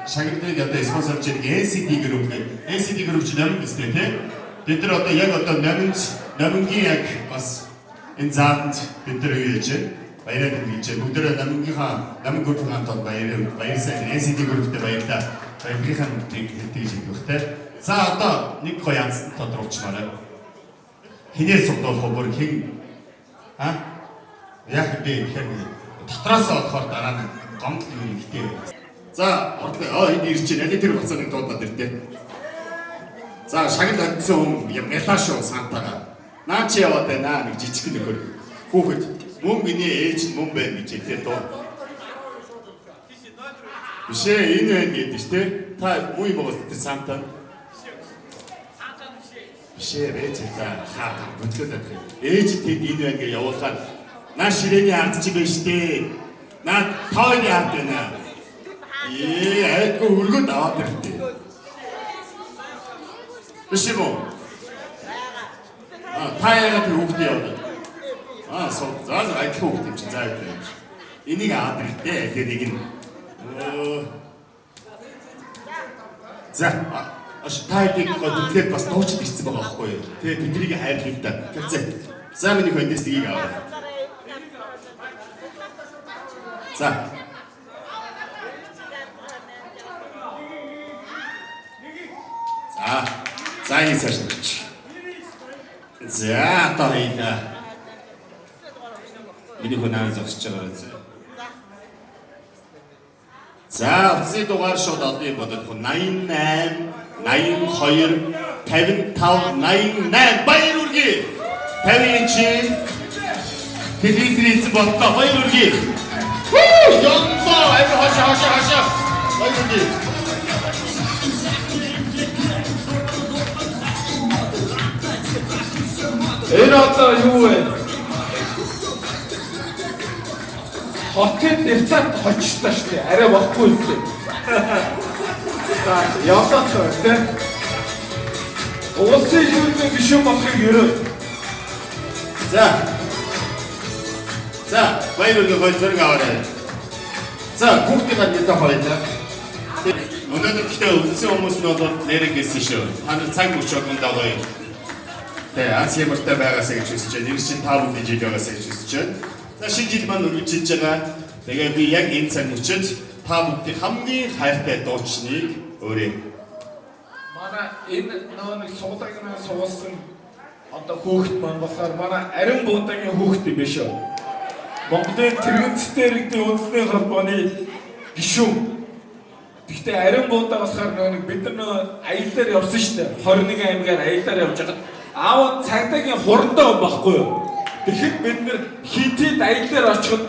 шагналыг одоо спонсорч байгаа NCT Group гэх. NCT Group ч намын гэстэй тий. Бид нар одоо яг одоо намынгийн яг бас энэ заалтанд бид нар юу хийж баяраад ингэж бүгдээ намын групп хамтад баярлсан NCT Group-тэй баярлаа. Баярынхаа тэгж хэлэх тий. За одоо нэг гоё янз тодруулчмаарай. Хинээр сугдуулах бүр хэн яг би тэгэхээр дотроос олохоор дараа нь гомдол юм ихтэй байна. За энэ ирж байна. Тэр хугацааны дуудаад ирдээ. За шагнал хандсан хүн мелашо сантага. Наа чи яваад байна нэг жижиг нөхөр. Хүүхэд мөн миний ээж нь мөн байна гэж хэлээ дуу. Бишээ энэ байна гэдэг чинь тий. Та муу юм уу тэр сантаа. Бишээ ээж та хаа бүтгэл байдаг. Ээж тэд энэ байна гэж явуулахаар наа ширээний ард чи биш дээ. Наа тооны ард байна. Айдгүй өргөд аваад ирлээ. Биш юм уу? Та яагаад хүүхдээ яваад? Заа айдгүй хүүхдээ юм чи заа яваад. Энийг аваад ирлээ. Тэгэхээр нэг нь за тайдыг хөдлөөд бас дуучид ирсэн байгаа байхгүй юу? Тэгээ тэднийг хайрлах та. За миний хөндөөс тгийг аваад. За энэ сарч. За одоо энэ миний хонаа зогсож байгаа биз. За үсээ дугаар шууд олно юм бодод 88 82 55 88 баяр үргээ 50 инчин телевизээс болтоо баяр үргээ Йонлоо айгүй хашаа баяр үргээ Энэ одоо юу вэ? Хотын дэвтат хочтой шүү дээ. Арай болохгүй үстэй. За яваад тий. Улсын юуны гишүүн болохыг ерөө. За баяр үргээ зэрэг аваарай. За бүгдийг хандаа хойлоо. Өнөөдөр гэхдээ үндсэн хүмүүс нь бол нэрэг гэсэн шүү. Та нар цаг мөч болгондоо гоё. Тэ аз ямартай байгаасаа гэж хүсэж байна. Нэг чинь 5 жил байгаасаа гэж хүсэж байна. За шинэ жил маань үргэлжилж байгаа. Тэгээ би яг энэ цаг мөчид та бүдний хамгийн хайртай дуучныг өөрөө. Манай энэ нэг суулгын суулсан одоо хөөхт маань болохоор манай Арин буудагийн хөөхт юм биш үү? Монголын тэрэгцтэй иргэдийн үндэсний холбооны гишүүн. Гэхдээ Арин буудаа болохоор нэг бид нар аяллаар явсан шүү дээ. 21 аймгаар аяллаар явж байгаа. Аав цагдаагийн хурандаа байхгүй юу? Тэгэхэд бид нэр хинтэд аяллаар очиход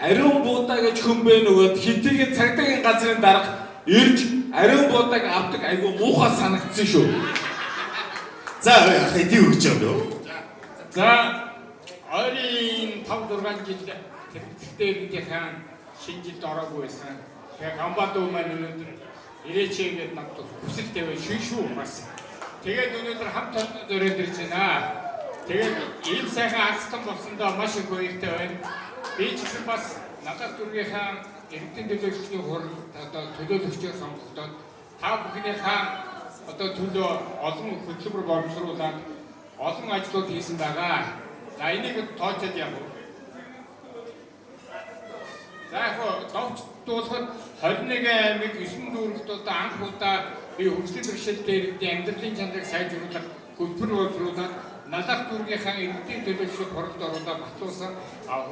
Арин буудаа гэж хүн бэ нөгөөд хинтэгийн цагдаагийн газрын дарга ирж Арин буудааг авдаг айгүй муухай санагдсан шүү. За хэдий өгч юм бэ? За ойрын 5-6 жил тэрэгцтэй иргэдийнхээ шинэ жилд ороогүй байсан. Тэгээ Гамбадуу маань өнөөдөр ирээч гэдэг надад хүсэл тавиа шүү бас. Тэгээд өнөөдөр хамт зориод ирж байна. Тэгээд ийм сайхан агстан болсондоо маш их баяртай байна. Би ч гэсэн бас надад дүргийнхаа иргэдийн төлөөлөгчний хурал одоо төлөөлөгчөөр сонгогдоод та бүхнийхээ одоо төлөө олон хөтөлбөр боловсруулаад олон ажлууд хийсэн байгаа. За энийг тоочод явуу. За яг ловч дуулахад 21 аймаг 9 дүүрэгт одоо анх удаа би хөгжлийн бэрхшээлтэй амьдралын чанарыг сайжруулах хөтөлбөр боловсруулаад налах дүүргийнхаа иргэдийн төлөөлөх хоролд оруулаад батлуулсан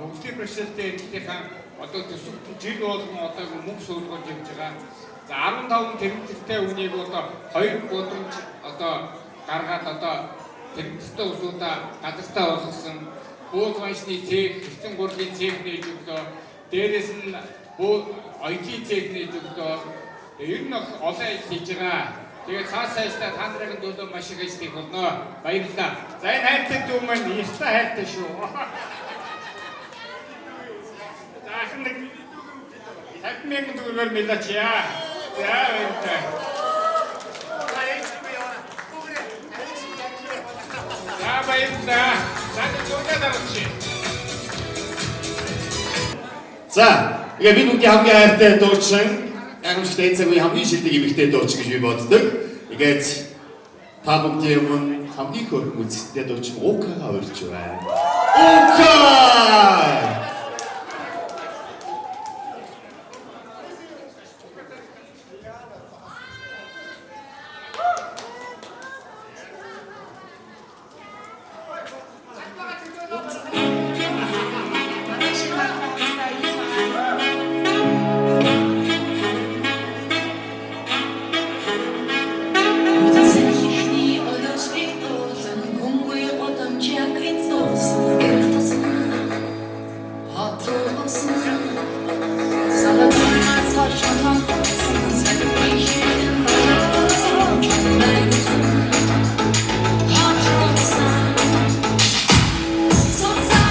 хөгжлийн бэрхшээлтэй иргэдийнхаа одоо төсөвт жил болгон одоо мөнгө суулгаж явж байгаа. За 15 тэрэгтэй үнийг одоо 2 гудамж одоо гаргаад одоо тэрэгтэй усуудаа газартаа болгосон. Бууз маншны цэг, хэвцэн гурлийн цэг нээж өглөө. Дээрээс нь IT цэг нээж өглөө. Ер нь олон ажил хийж байгаа. Тэгээд цааш цаашдаа та нарын төлөө маш их ажил хийх болно. Баярлалаа. За энэ хайртай дүү маань ястай хайртай шүү. За ахнаг 50,000 төгрөгөөр мэлаач яа. За баярлалаа. За баярлалаа. За, ингээд бид бүгдийн хамгийн хайртай дуучин, гайхамшигтай цагийн хамгийн шилдэг эмэгтэй дуучин гэж би боддог. Тэгээд та бүгдийн өмнө хамгийн хөөрхөн үзэгтэй дуучин Укагаа урьж байна. Ука! So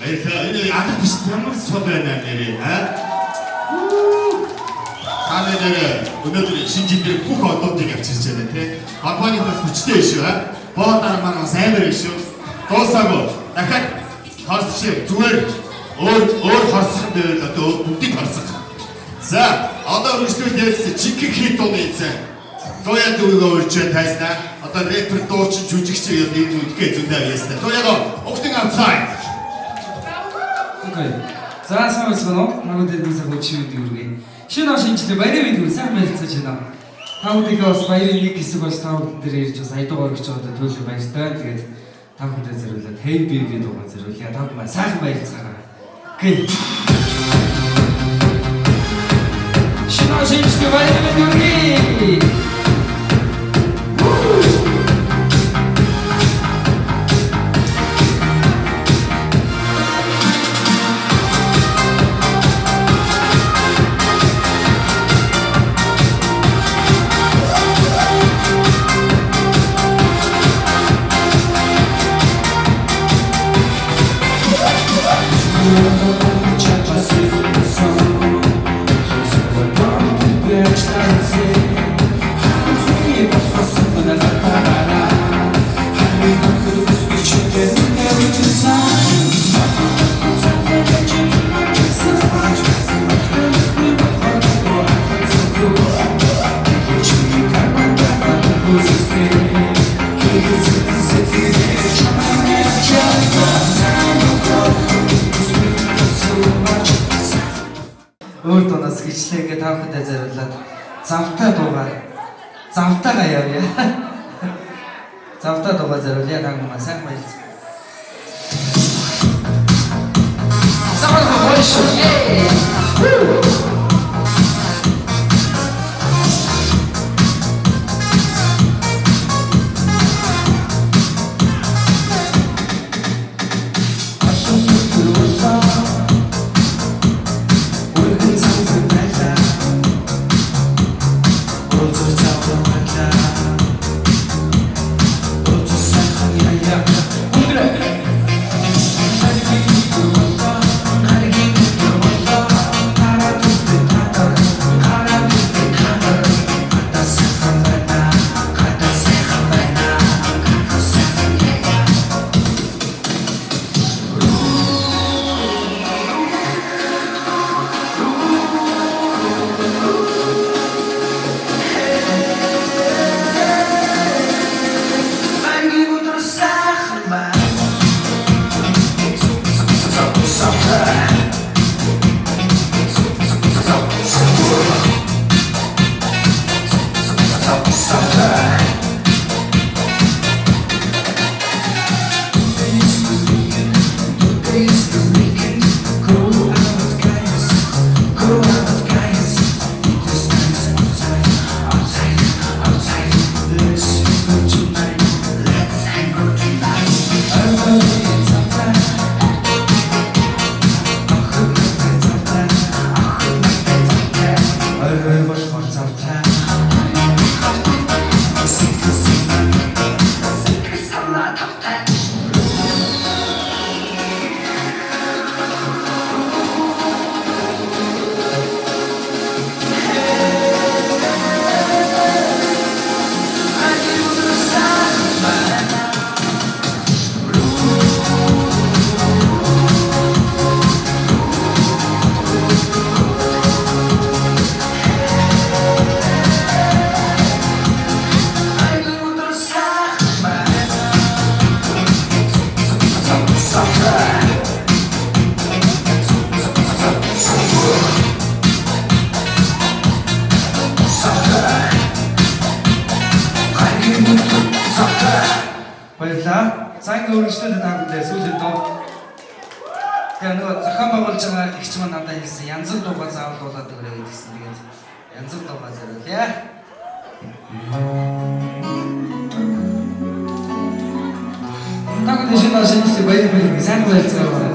Энэ аль биш ямар сул байна нэрээ Та нэр өнөөдөр шинэ жилээр бүх одуудыг авчирч байна тий. Компанигаас хүчтэй шүү Боодаар манаас амар шүү. Дуусаагүй. Дахиад харсчих зүгээр өөр харсах дээр одоо бүгдийг харсах. За одоо үргэлжлүүлж ярьсан чигэг хит дууны эзэн. Тоя дүүгээ урьж тайснаа. Одоо рэпер дуучин жүжигч яг энэ үдгээ зөндөө ястаа. Тояго октыг авцай. Окей. За сайн байна. Нагод дэдээс агуулж үүргээ. Шинэ шинжилгээ баярын үр сайн байлцаж байна. Та бүдгээ бас баярын нэг хэсэг бас та бүд дээр ирж бас айдуугаар өгч байгаа төлөв баяртай. Тэгээд та бүдэд зэрүүлээд hey baby дуугаа зэрүүлээ. Та бүхэн сайхан баярлцгаарай. Окей. Шинэ шинжилгээ баярын үр өөр дунаас гिचлээгээ та бүхэндээ зориулаад завтай дуугаар завтайгаа явъя. Завтай дуугаар зориулъя та бүхэн сайн баярлалаа. Самараа бойш. Баярлалаа. Сайн өөрчлөлт та бүхэнд сүүлийн дуу. Тэгээ нөгөө зохион байгуулж байгаа ихч маань надад хэлсэн янз бүр дуугаа заавалуулаад өгөрэй гэсэн. Тэгээд янз бүр дуугаа зориулъя. Та бүхэн шинэ шинэ баяр сайн баярлалаа.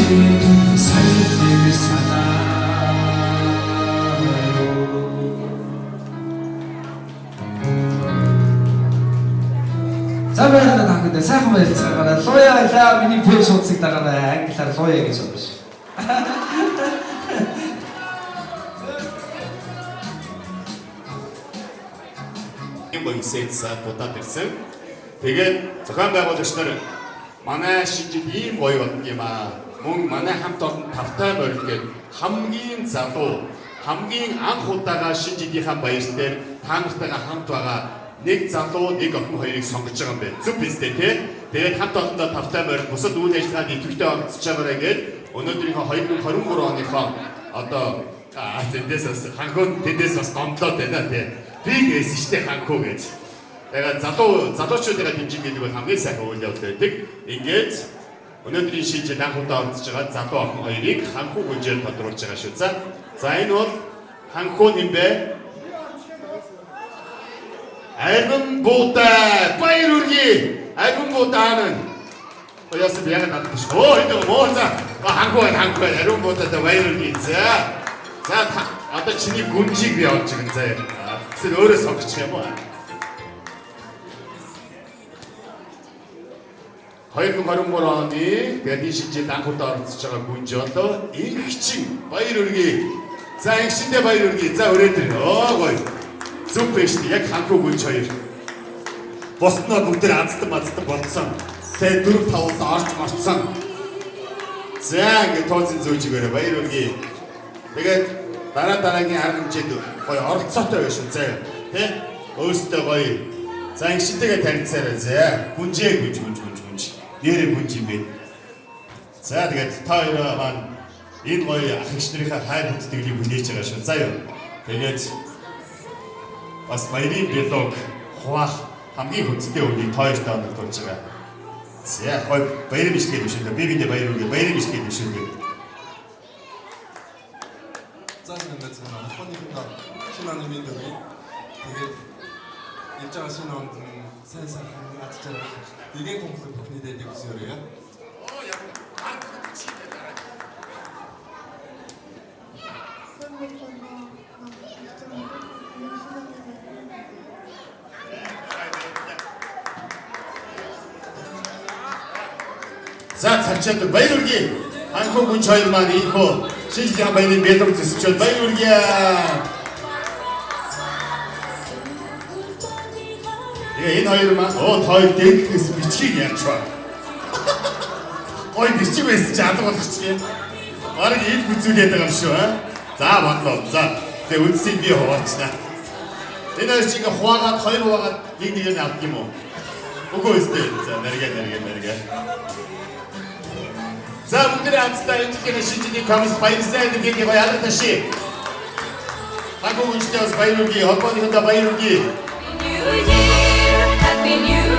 살길 살아요. За баярлалаа та бүхэнд сайхан баярлалаа. Луяа миний пэйж хуудсыг дагаад англиар луяа гэж байна. Боёсэд сатуудад ирсэн. Тэгээд зохион байгуулагч нар манай шинжид ийм гоё болно юм аа. Мөн манай хамт олон тавтай морил гээд хамгийн залуу, хамгийн анх удаага шинжидийнхаа баяр дээр та нартайгаа хамт байгаа нэг залуу, нэг охин хоёрыг сонгож байгаа юм байна. Зүг биз дээ тий? Тэгээд хамт олондоо тавтай морил бусад үйл ажиллагаанд идэвхтэй оролцож байгаарай гээд өнөөдрийнхөө 2023 оныхоо одоо тэндээс бас гомдлоод байна тий. Биг эс штэ ханхуу гэж. Тэгээд залуучуудаа дэмжих гэдэг бол хамгийн сайхан үйл явдал байдаг. Ингээд өнөөдрийн шинжид анх удаа оролцож байгаа залуу охин хоёрыг ханхуу гүнжээр тодруулж байгаа шүү. За энэ бол ханхуу юм бэ? Айгун буутай баяр үргээ. Айгун буутай нь. Ояас яг надад биш. Оо энэ мооза ханхуу айгун буутай баяр үргээ. За одоо чиний гүнжийг би авч ирэн заяа. Эсвэл өөрөө сонгочих юм уу? 2023 оны Бэдийн шинжид анх удаа оролцож байгаа гүнж одоо ингчин баяр үргээ. За ингчэндээ баяр үргээ. За өрөөдөр. Гоё. Зүг биш яг ханхуу гүнж хоёр. Босдноо бүгд азтан болцсон. Тэгээ 4-5 удаа орж марцсан. За ингээд тооцын зөөжгөөрэ баяр үргээ. Тэгээд дараагийн арга хэмжээнд гоё оролцоотой байх шүү заяа. Тэ? Өөрсдөө гоё. За ингчэнтэйгээ танилцаарай зэ. Гүнжээ гүнж. Нэрээ гүнж юм бэ. За тэгээд та хоёроо маань энэ гоё ах эгч нарынхаа хайр хүндэтгэлийг хүлээж байгаа шүү. Заяа. Тэгээд бас баярын бэлог хуваах хамгийн хүндтэй үнийг та хоёртаа оногдуулж байгаа. За гоё баяр мишгээ дэвшүүлээ. Би биндээ баяр үгээ баяр мишгээ дэвшүүлээ. За энэ мэцэн ахмадынхаа шинэ оны минь дөрөв. Тэгээд явж байгаа шинэ онд сайн хатчаар нэгэн комплект бүхний дэдэг үсэрээ. Оо яг За цачаад баяр үргээ. Ханхуу гүнж хоёр маань ийхөө шинжлэх баярын бэлэг зэсчээд баяр үргээ. Энэ хоёр маань тоо дэнгэс бичгийг яаж ба. Ой бичиг байсан чи алга болгочих юм. Бараг ил бүзүүлээд байгаа юм шүү аа. За бодлоо. За тэгээ үндсийг би хуваачнаа. Энэ хоёр чиг хуваагаад хоёр хуваагаад нэг нь авах юм уу? Үгүй ээ. За нэргээ. За бүгдээ хамтдаа энэ тийм шинжлэх комис баяр сайн гэдэг нь баяр таши. Ханхуу гүнжтэй бас баяр үргээ. Холбооныхоо баяр үргээ. Happy New Year.